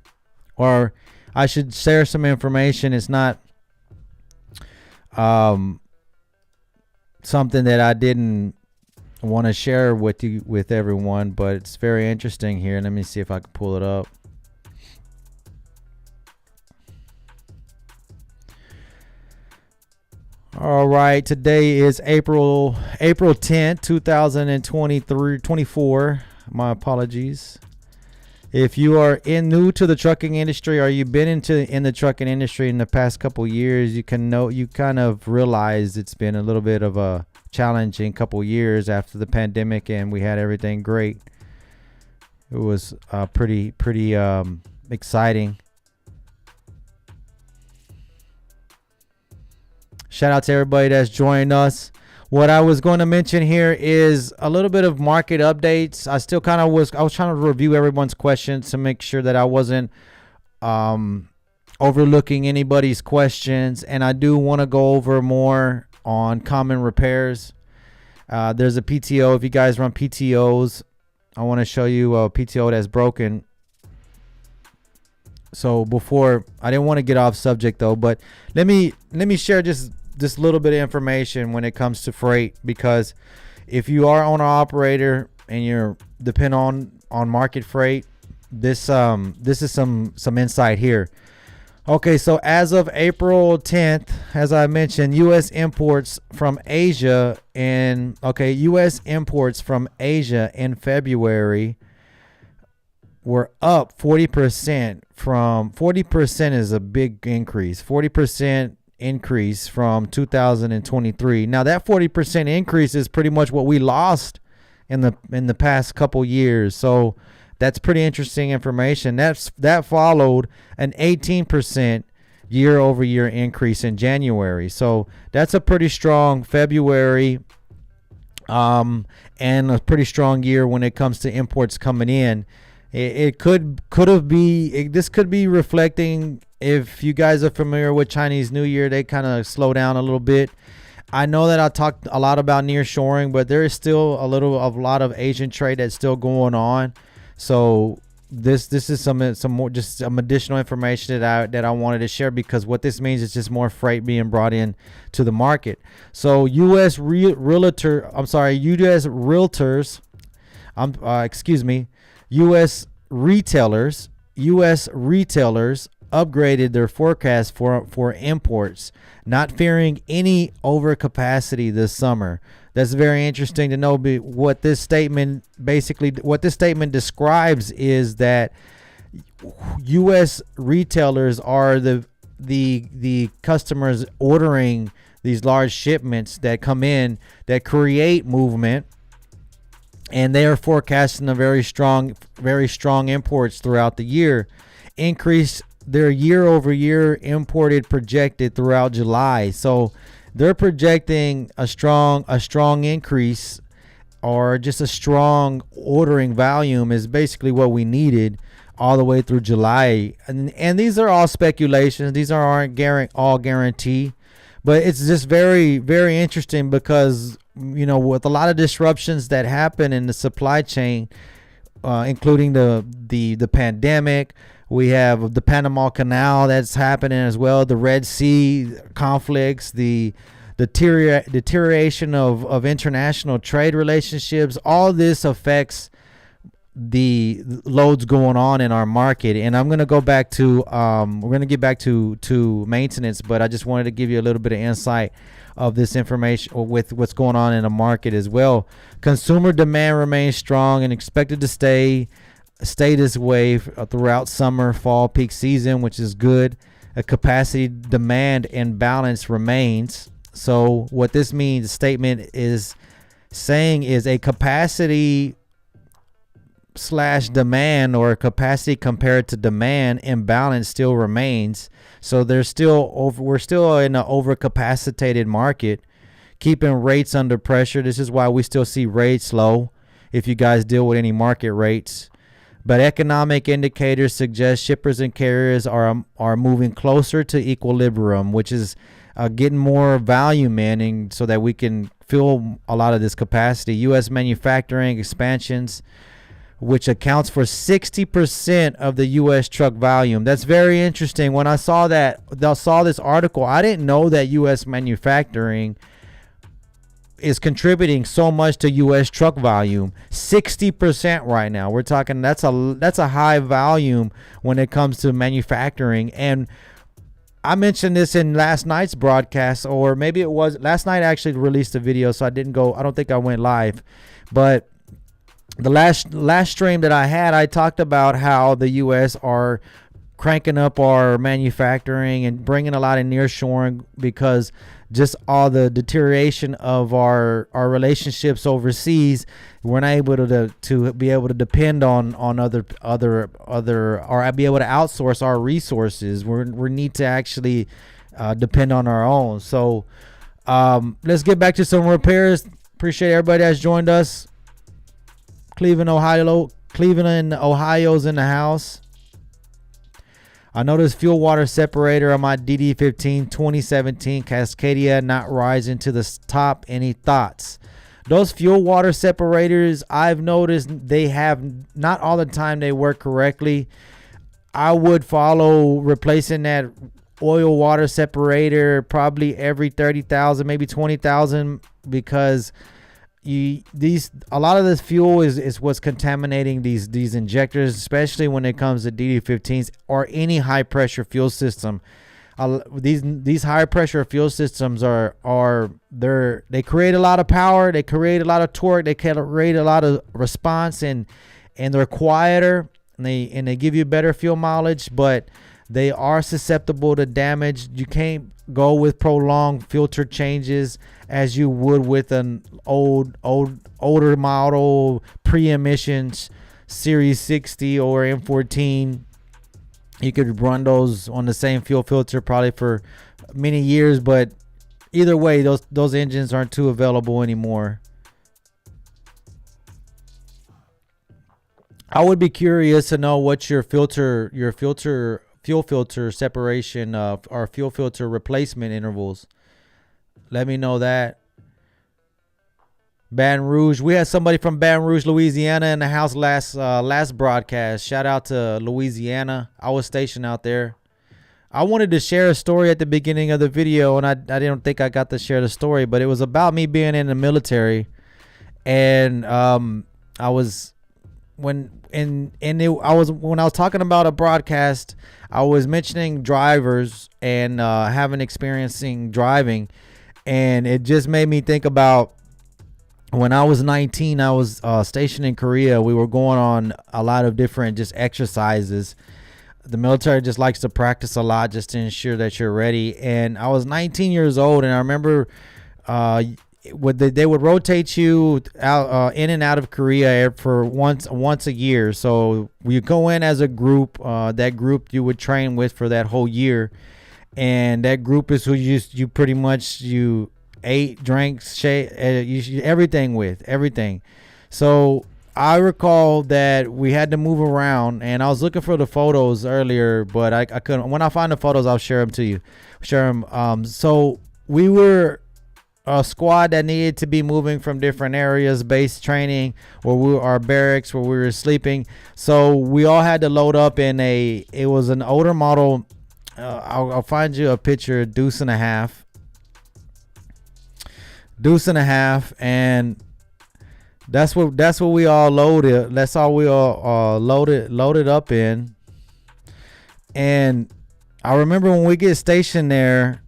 Speaker 1: or I should share some information. It's not something that I didn't want to share with everyone, but it's very interesting here. Let me see if I can pull it up. All right, today is April 10th, 2024. My apologies. If you are new to the trucking industry, or you've been in the trucking industry in the past couple years, you kind of realize it's been a little bit of a challenging couple years after the pandemic, and we had everything great. It was pretty exciting. Shout out to everybody that's joined us. What I was going to mention here is a little bit of market updates. I was trying to review everyone's questions to make sure that I wasn't overlooking anybody's questions, and I do want to go over more on common repairs. There's a PTO. If you guys run PTOs, I want to show you a PTO that's broken. So before, I didn't want to get off subject though, but let me share just this little bit of information when it comes to freight, because if you are owner operator and you're depend on market freight, this is some insight here. Okay, so as of April 10th, as I mentioned, U.S. imports from Asia in February were up 40%. From 40% is a big increase. 40% increase from 2023. Now that 40% increase is pretty much what we lost in the past couple years. So that's pretty interesting information. That followed an 18% year over year increase in January. So that's a pretty strong February and a pretty strong year when it comes to imports coming in. It could have this could be reflecting, if you guys are familiar with Chinese New Year, they kind of slow down a little bit. I know that I talked a lot about nearshoring, but there is still a lot of Asian trade that's still going on. So this is some more, just some additional information that I wanted to share, because what this means is just more freight being brought in to the market. So U.S. realtors, U.S. retailers upgraded their forecast for imports, not fearing any overcapacity this summer. That's very interesting to know. What this statement describes is that U.S. retailers are the customers ordering these large shipments that come in that create movement, and they are forecasting a very strong imports throughout the year. Increase their year-over-year imported projected throughout July. So they're projecting a strong increase, or just a strong ordering volume is basically what we needed all the way through July. And these are all speculations. These aren't all guarantee, but it's just very, very interesting, because with a lot of disruptions that happen in the supply chain, including the pandemic. We have the Panama Canal that's happening as well, the Red Sea conflicts, the deterioration of international trade relationships. All this affects the loads going on in our market. And I'm going to go back to we're going to get back to maintenance, but I just wanted to give you a little bit of insight of this information with what's going on in the market as well. Consumer demand remains strong and expected to stay this way throughout summer, fall peak season, which is good. A capacity demand imbalance remains. So what this means, the statement is saying, is a capacity / demand, or capacity compared to demand imbalance still remains. So we're still in an overcapacitated market, keeping rates under pressure. This is why we still see rates low, if you guys deal with any market rates. But economic indicators suggest shippers and carriers are moving closer to equilibrium, which is getting more volume in, and so that we can fill a lot of this capacity. U.S. manufacturing expansions, which accounts for 60% of the U.S. truck volume. That's very interesting. When I saw this article, I didn't know that U.S. manufacturing is contributing so much to U.S. truck volume. 60% right now. We're talking, that's a high volume when it comes to manufacturing. And I mentioned this in last night's broadcast, or maybe it was last night. I actually released a video, so I don't think I went live. But the last stream that I had, I talked about how the U.S. are cranking up our manufacturing and bringing a lot of nearshoring, because just all the deterioration of our relationships overseas, we're not able to be able to depend on other or be able to outsource our resources. We need to actually depend on our own. So let's get back to some repairs. Appreciate everybody that's joined us. Cleveland, Ohio's in the house. I noticed fuel water separator on my DD15 2017 Cascadia not rising to the top. Any thoughts? Those fuel water separators, I've noticed they have, not all the time they work correctly. I would follow replacing that oil water separator probably every 30,000, maybe 20,000, because a lot of this fuel is what's contaminating these injectors, especially when it comes to DD15s or any high pressure fuel system. These high pressure fuel systems they create a lot of power, they create a lot of torque, they create a lot of response, and they're quieter, and they give you better fuel mileage, but they are susceptible to damage. You can't go with prolonged filter changes as you would with an older model pre-emissions Series 60 or M14. You could run those on the same fuel filter probably for many years, but either way, those engines aren't too available anymore. I would be curious to know what your fuel filter separation or fuel filter replacement intervals. Let me know that. Baton Rouge. We had somebody from Baton Rouge, Louisiana, in the house last broadcast. Shout out to Louisiana. I was stationed out there. I wanted to share a story at the beginning of the video, and I didn't think I got to share the story, but it was about me being in the military, and I was when I was talking about a broadcast, I was mentioning drivers and having experiencing driving, and it just made me think about. When I was 19, I was stationed in Korea. We were going on a lot of different just exercises. The military just likes to practice a lot just to ensure that you're ready. And I was 19 years old, and I remember they would rotate you out in and out of Korea for once a year. So you go in as a group. That group you would train with for that whole year, and that group is who you pretty much you ate, drank, everything. So I recall that we had to move around, and I was looking for the photos earlier, but I couldn't. When I find the photos, I'll share them to you. So we were a squad that needed to be moving from different areas, base training, our barracks where we were sleeping. So we all had to load up in it was an older model. I'll find you a picture, deuce and a half, and that's what we all loaded. That's all we all loaded up in. And I remember when we get stationed there,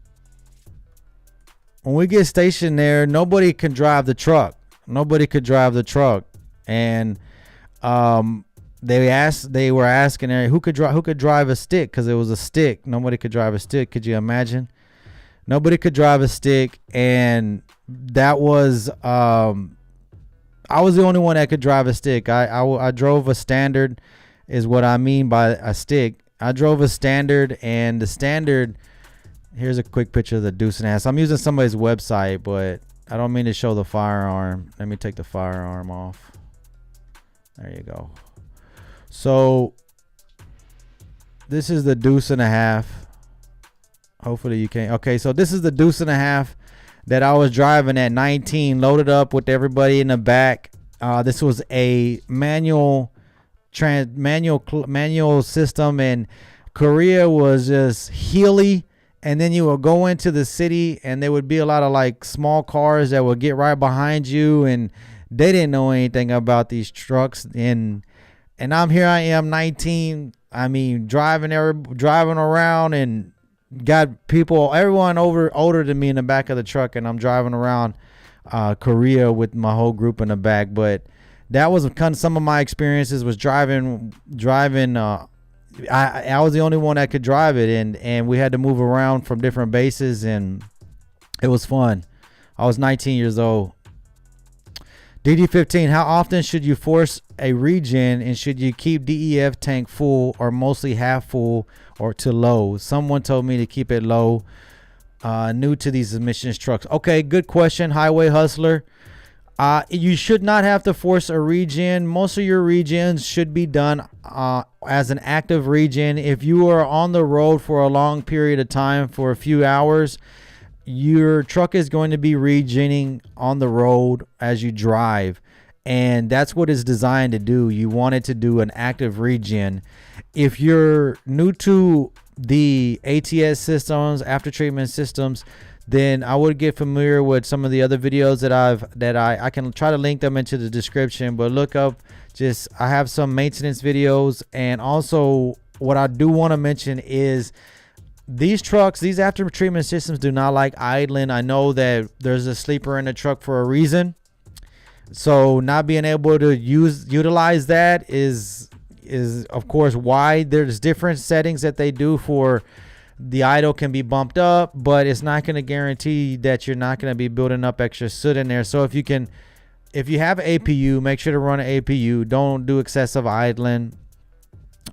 Speaker 1: nobody can drive the truck. And they were asking who could drive a stick, because it was a stick. Nobody could drive a stick. Could you imagine? Nobody could drive a stick, and that was I was the only one that could drive a stick. I drove a standard, is what I mean by a stick. I drove a standard, and the standard. Here's a quick picture of the deuce and ass. I'm using somebody's website, but I don't mean to show the firearm. Let me take the firearm off. There you go. So this is the deuce and a half. Hopefully you can. Okay, so this is the deuce and a half that I was driving at 19, loaded up with everybody in the back. This was a manual system, and Korea was just hilly. And then you would go into the city, and there would be a lot of like small cars that would get right behind you, and they didn't know anything about these trucks. And I am 19. I mean, driving around, and got everyone older than me in the back of the truck, and I'm driving around Korea with my whole group in the back. But that was kind of some of my experiences was driving. I was the only one that could drive it, and we had to move around from different bases, and it was fun. I was 19 years old. DD15, how often should you force a regen, and should you keep DEF tank full or mostly half full or to low? Someone told me to keep it low. New to these emissions trucks. Okay, good question, Highway Hustler. You should not have to force a regen. Most of your regens should be done as an active regen. If you are on the road for a long period of time, for a few hours, your truck is going to be regenning on the road as you drive. And that's what it's designed to do. You want it to do an active regen. If you're new to the ATS systems, after treatment systems, then I would get familiar with some of the other videos that I can try to link them into the description, but look up I have some maintenance videos. And also what I do want to mention is these trucks, these after treatment systems do not like idling. I know that there's a sleeper in the truck for a reason. So not being able to utilize that is of course why. There's different settings that they do for the idle can be bumped up, but it's not going to guarantee that you're not going to be building up extra soot in there. So if you have APU, make sure to run an APU. Don't do excessive idling.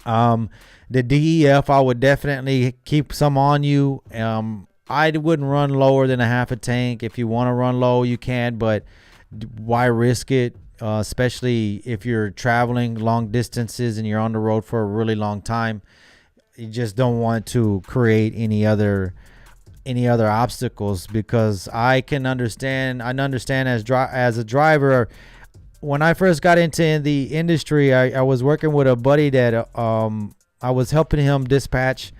Speaker 1: The DEF, I would definitely keep some on you. I wouldn't run lower than a half a tank. If you want to run low, you can, but why risk it? especially if you're traveling long distances and you're on the road for a really long time. You just don't want to create any other obstacles, because I understand as a driver. When I first got into the industry, I was working with a buddy that I was helping him dispatch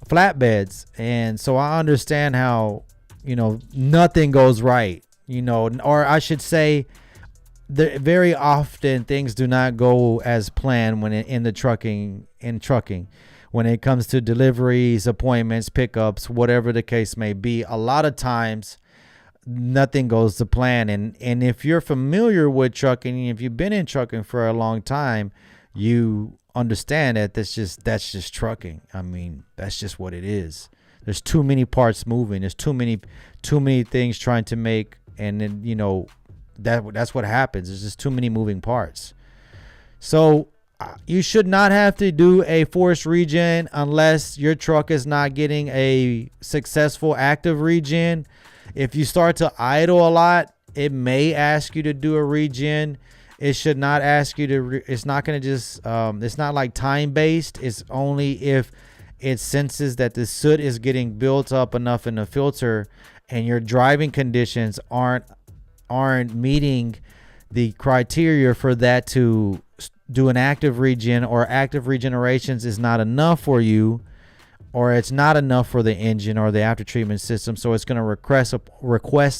Speaker 1: flatbeds, and so I understand how, nothing goes right, or I should say, very often things do not go as planned when in trucking. When it comes to deliveries, appointments, pickups, whatever the case may be, a lot of times nothing goes to plan. And if you're familiar with trucking, if you've been in trucking for a long time, you understand that that's just trucking. I mean, that's just what it is. There's too many parts moving. There's too many things trying to make, and then that's what happens. There's just too many moving parts. So you should not have to do a forced regen unless your truck is not getting a successful active regen. If you start to idle a lot, it may ask you to do a regen. It should not ask you to. It's not going to just. It's not like time based. It's only if it senses that the soot is getting built up enough in the filter, and your driving conditions aren't meeting the criteria for that to do an active regen, or active regenerations is not enough for you, or it's not enough for the engine or the after treatment system. So it's going to request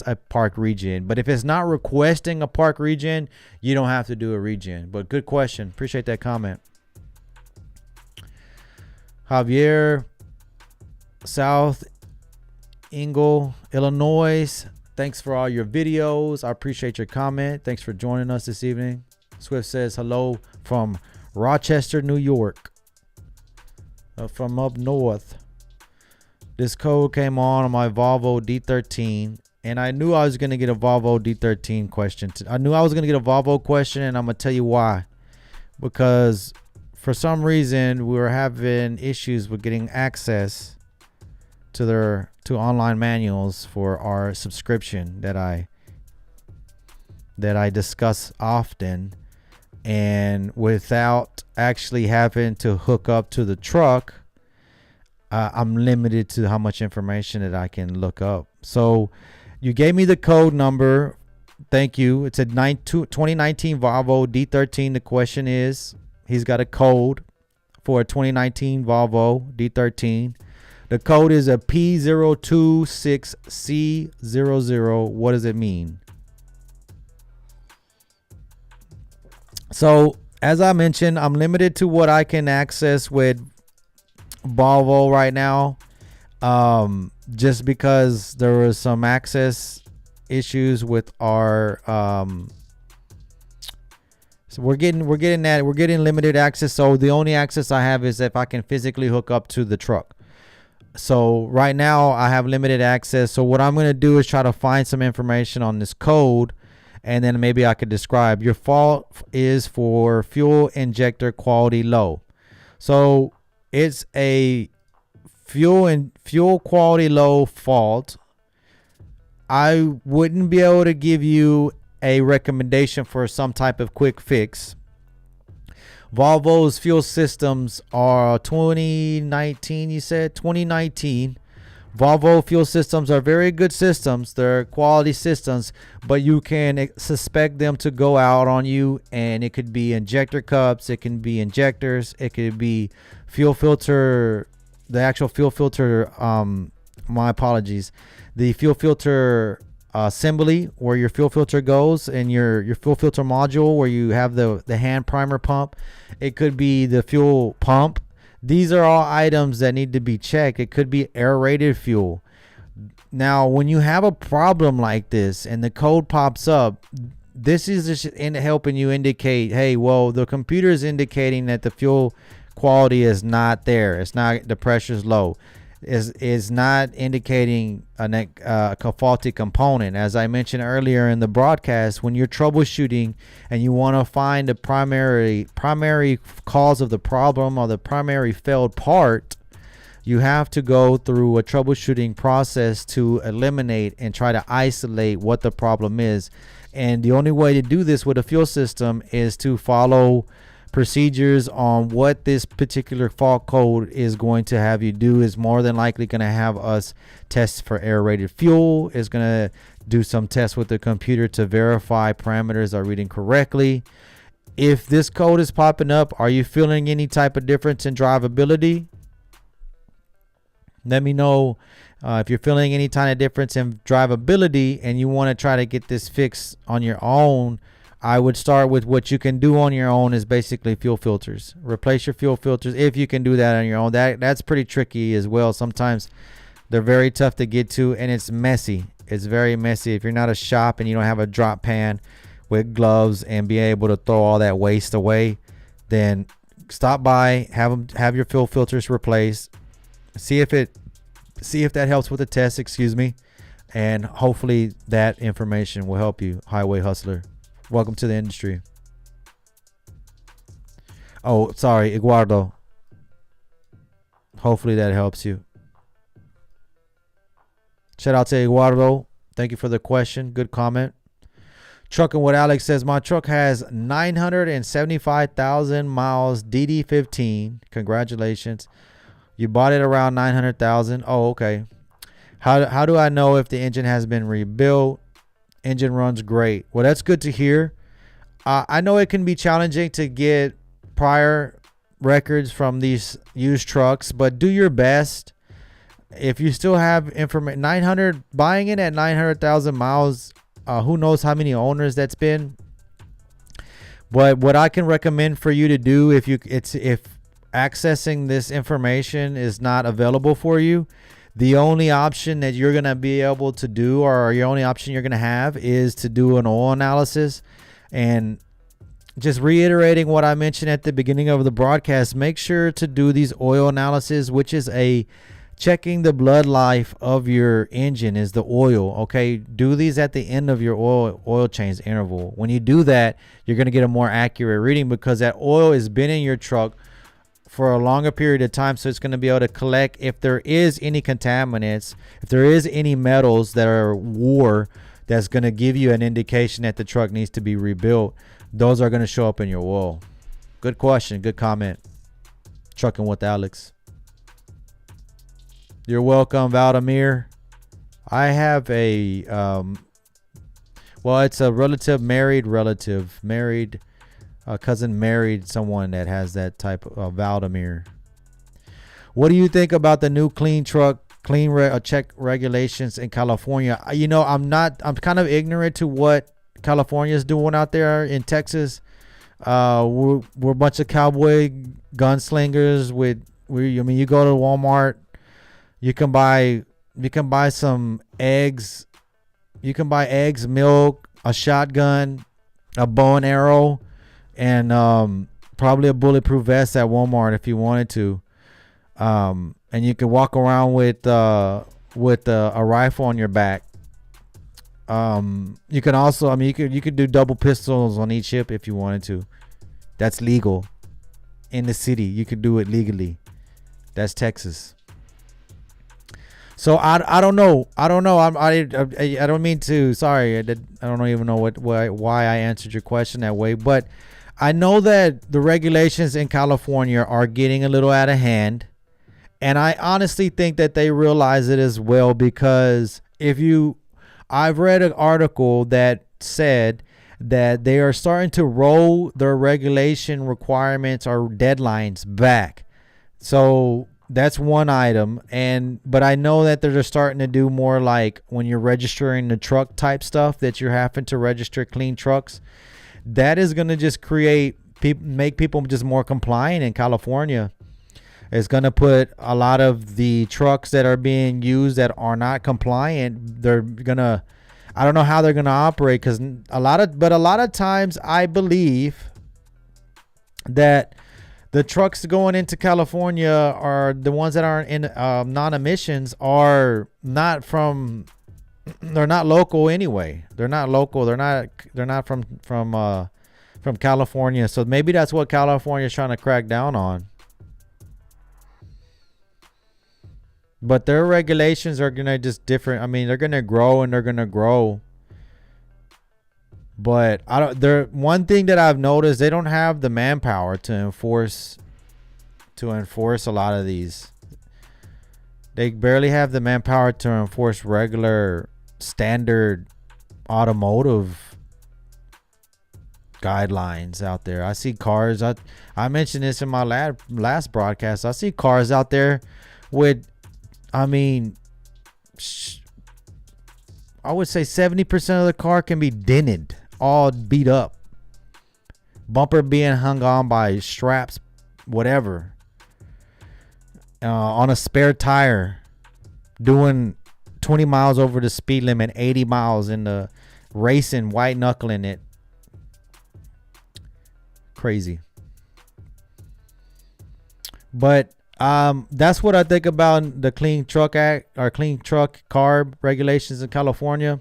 Speaker 1: a park regen. But if it's not requesting a park regen, you don't have to do a regen. But good question. Appreciate that comment. Javier, South Ingle, Illinois. Thanks for all your videos. I appreciate your comment. Thanks for joining us this evening. Swift says hello from Rochester, New York. From up north. This code came on my Volvo D13, and I knew I was going to get a Volvo D13 question. I knew I was going to get a Volvo question, and I'm going to tell you why. Because for some reason, we were having issues with getting access to online manuals for our subscription that I discuss often. And without actually having to hook up to the truck, I'm limited to how much information that I can look up. So you gave me the code number. Thank you. It's a 2019 Volvo D13. The question is, he's got a code for a 2019 Volvo D13. The code is a P026C00. What does it mean? So, as I mentioned, I'm limited to what I can access with Volvo right now, just because there was some access issues with our. So we're getting limited access. So the only access I have is if I can physically hook up to the truck. So right now I have limited access. So what I'm going to do is try to find some information on this code. And then maybe I could describe. Your fault is for fuel injector quality low. So it's a fuel quality low fault. I wouldn't be able to give you a recommendation for some type of quick fix. Volvo's fuel systems are 2019. You said 2019. Volvo fuel systems are very good systems. They're quality systems, but you can suspect them to go out on you, and it could be injector cups, it can be injectors, it could be fuel filter, the actual fuel filter, my apologies, the fuel filter assembly where your fuel filter goes, and your fuel filter module where you have the hand primer pump. It could be the fuel pump. These are all items that need to be checked. It could be aerated fuel. Now, when you have a problem like this and the code pops up, this is just helping you indicate, hey, well, the computer is indicating that the fuel quality is not there. It's not, the pressure is low. Is not indicating a faulty component. As I mentioned earlier in the broadcast, when you're troubleshooting and you want to find the primary cause of the problem or the primary failed part, You have to go through a troubleshooting process to eliminate and try to isolate what the problem is. And the only way to do this with a fuel system is to follow procedures on what this particular fault code is going to have you do. Is more than likely going to have us test for aerated fuel. Is going to do some tests with the computer to verify parameters are reading correctly. If this code is popping up, are you feeling any type of difference in drivability? Let me know if you're feeling any kind of difference in drivability and you want to try to get this fixed on your own. I would start with what you can do on your own is basically fuel filters. Replace your fuel filters if you can do that on your own. That's pretty tricky as well. Sometimes they're very tough to get to, and it's messy. It's very messy. If you're not a shop and you don't have a drop pan with gloves and be able to throw all that waste away, then stop by, have your fuel filters replaced. See if that helps with the test, and hopefully that information will help you, Highway Hustler. Welcome to the industry. Oh, sorry, Eduardo. Hopefully that helps you. Shout out to Eduardo. Thank you for the question. Good comment. Trucking with Alex says, my truck has 975,000 miles DD15. Congratulations. You bought it around 900,000. Oh, okay. How do I know if the engine has been rebuilt? Engine runs great. Well, that's good to hear. I know it can be challenging to get prior records from these used trucks, but do your best. If you still have information, buying it at 900,000 miles, who knows how many owners that's been. But what I can recommend for you to do if accessing this information is not available for you, the only option that you're going to be able to do, or your only option you're going to have, is to do an oil analysis. And just reiterating what I mentioned at the beginning of the broadcast, make sure to do these oil analysis, which is checking the blood life of your engine is the oil. Okay, do these at the end of your oil change interval. When you do that, you're going to get a more accurate reading, because that oil has been in your truck for a longer period of time, so it's going to be able to collect if there is any contaminants, if there is any metals that are wore, that's going to give you an indication that the truck needs to be rebuilt. Those are going to show up in your oil. Good question, good comment. Trucking with Alex. You're welcome, Valdemir. I have it's a cousin married someone that has that type of Valdemir. What do you think about the new clean truck, check regulations in California? I'm kind of ignorant to what California is doing out there in Texas. We're a bunch of cowboy gunslingers you go to Walmart, you can buy some eggs, milk, a shotgun, a bow and arrow, and probably a bulletproof vest at Walmart if you wanted to. And you can walk around with a rifle on your back. You can also, you could do double pistols on each hip if you wanted to. That's legal in the city. You could do it legally. That's Texas. So I don't know. I don't mean to. Sorry, I don't even know why I answered your question that way. But I know that the regulations in California are getting a little out of hand, and I honestly think that they realize it as well, because I've read an article that said that they are starting to roll their regulation requirements or deadlines back. So that's one item. But I know that they're just starting to do more like when you're registering the truck type stuff, that you're having to register clean trucks. That is going to just make people just more compliant in California. It's going to put a lot of the trucks that are being used that are not compliant. I don't know how they're going to operate, because a lot of times I believe that the trucks going into California are the ones that aren't in non-emissions are not from. They're not local anyway. They're not local. They're not from California. So maybe that's what California is trying to crack down on. But their regulations are gonna just different. I mean, they're gonna grow and they're gonna grow. But I don't. There one thing that I've noticed, they don't have the manpower to enforce a lot of these. They barely have the manpower to enforce regular standard automotive guidelines out there. I see cars. I mentioned this in my last broadcast. I see cars out there with, I mean, I would say 70% of the car can be dented, all beat up. Bumper being hung on by straps, whatever. On a spare tire, doing 20 miles over the speed limit, 80 miles in the racing, white knuckling it. Crazy. But that's what I think about the Clean Truck Act or Clean Truck Carb regulations in California.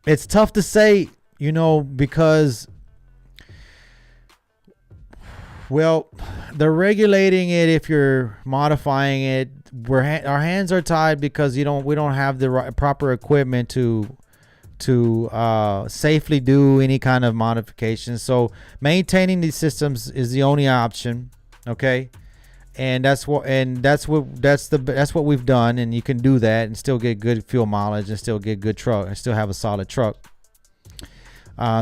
Speaker 1: It's tough to say, because, well, they're regulating it. If you're modifying it, our hands are tied because we don't have the proper equipment to safely do any kind of modification. So maintaining these systems is the only option. Okay. And that's what we've done. And you can do that and still get good fuel mileage and still get good truck and still have a solid truck.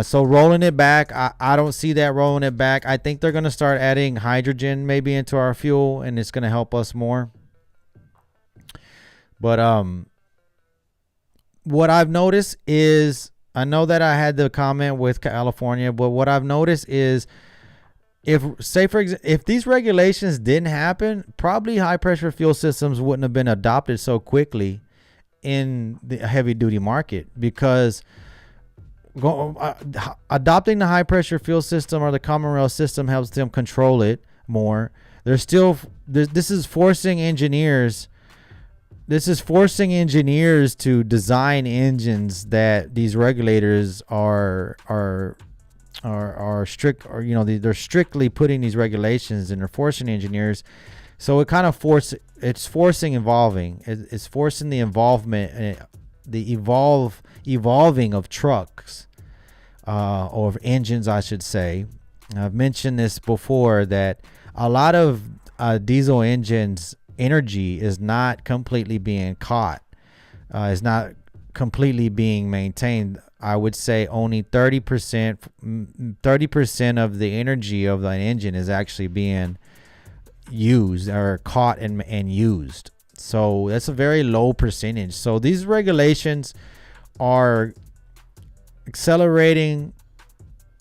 Speaker 1: So rolling it back, I don't see that rolling it back. I think they're going to start adding hydrogen maybe into our fuel, and it's going to help us more. But what I've noticed is, I know that I had the comment with California, but what I've noticed is, if these regulations didn't happen, probably high pressure fuel systems wouldn't have been adopted so quickly in the heavy duty market, because adopting the high pressure fuel system or the common rail system helps them control it more. This is forcing engineers to design engines that these regulators are strict, or they're strictly putting these regulations and they're forcing engineers. So it kind of forcing the involvement, evolving of trucks, or of engines, I should say. I've mentioned this before, that a lot of diesel engines energy is not completely being caught, is not completely being maintained. I would say only 30% of the energy of the engine is actually being used or caught and used. So that's a very low percentage. So these regulations are accelerating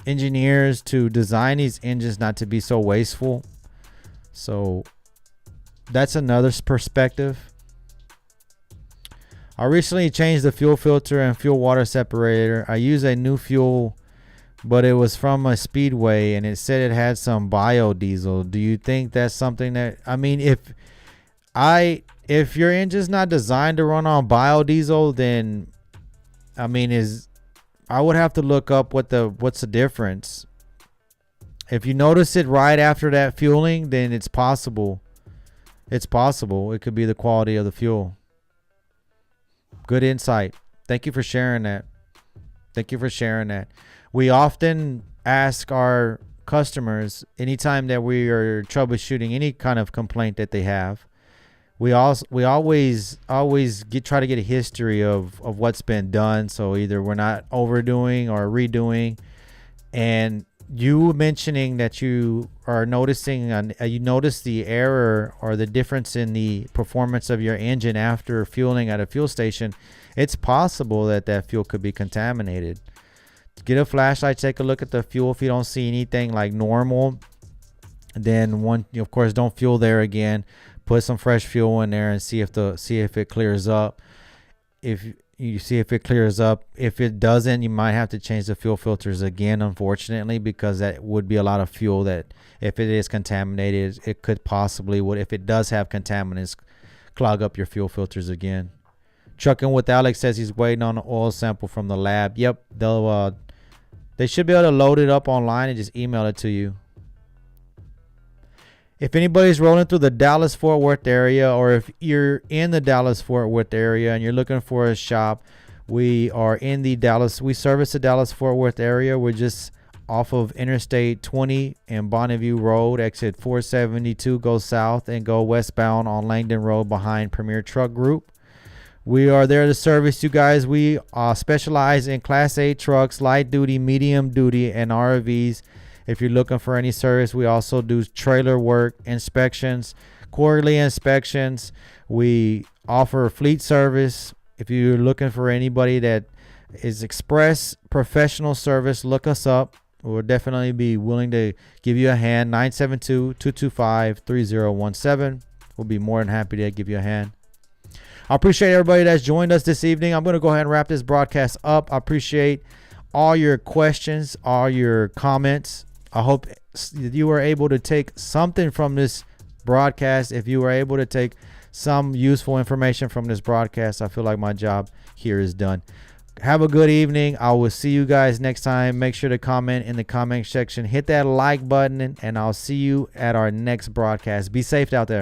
Speaker 1: engineers to design these engines not to be so wasteful. So that's another perspective. I recently changed the fuel filter and fuel water separator. I use a new fuel, but it was from a Speedway and it said it had some biodiesel. Do you think that's something that, I mean, if your engine's not designed to run on biodiesel, then I would have to look up what's the difference. If you notice it right after that fueling, then it's possible. It could be the quality of the fuel. Good insight. Thank you for sharing that. We often ask our customers, anytime that we are troubleshooting any kind of complaint that they have, we always try to get a history of what's been done. So either we're not overdoing or redoing. And you mentioning that you are noticing, you notice the error or the difference in the performance of your engine after fueling at a fuel station, it's possible that fuel could be contaminated. Get a flashlight, take a look at the fuel. If you don't see anything like normal, then of course, don't fuel there again. Put some fresh fuel in there and see if it clears up. If you see if it clears up, if it doesn't, you might have to change the fuel filters again, unfortunately, because that would be a lot of fuel that, if it is contaminated, it could possibly, if it does have contaminants, clog up your fuel filters again. Trucking with Alex says he's waiting on an oil sample from the lab. Yep, they should be able to load it up online and just email it to you. If anybody's rolling through the Dallas-Fort Worth area, or if you're in the Dallas-Fort Worth area and you're looking for a shop, we are in the Dallas. We service the Dallas-Fort Worth area. We're just off of Interstate 20 and Bonneview Road. Exit 472. Go south and go westbound on Langdon Road behind Premier Truck Group. We are there to service you guys. We specialize in Class A trucks, light duty, medium duty, and RVs. If you're looking for any service, we also do trailer work, inspections, quarterly inspections. We offer fleet service. If you're looking for anybody that is express professional service, look us up. We'll definitely be willing to give you a hand. 972-225-3017. We'll be more than happy to give you a hand. I appreciate everybody that's joined us this evening. I'm going to go ahead and wrap this broadcast up. I appreciate all your questions, all your comments. I hope you were able to take something from this broadcast. If you were able to take some useful information from this broadcast, I feel like my job here is done. Have a good evening. I will see you guys next time. Make sure to comment in the comment section. Hit that like button, and I'll see you at our next broadcast. Be safe out there.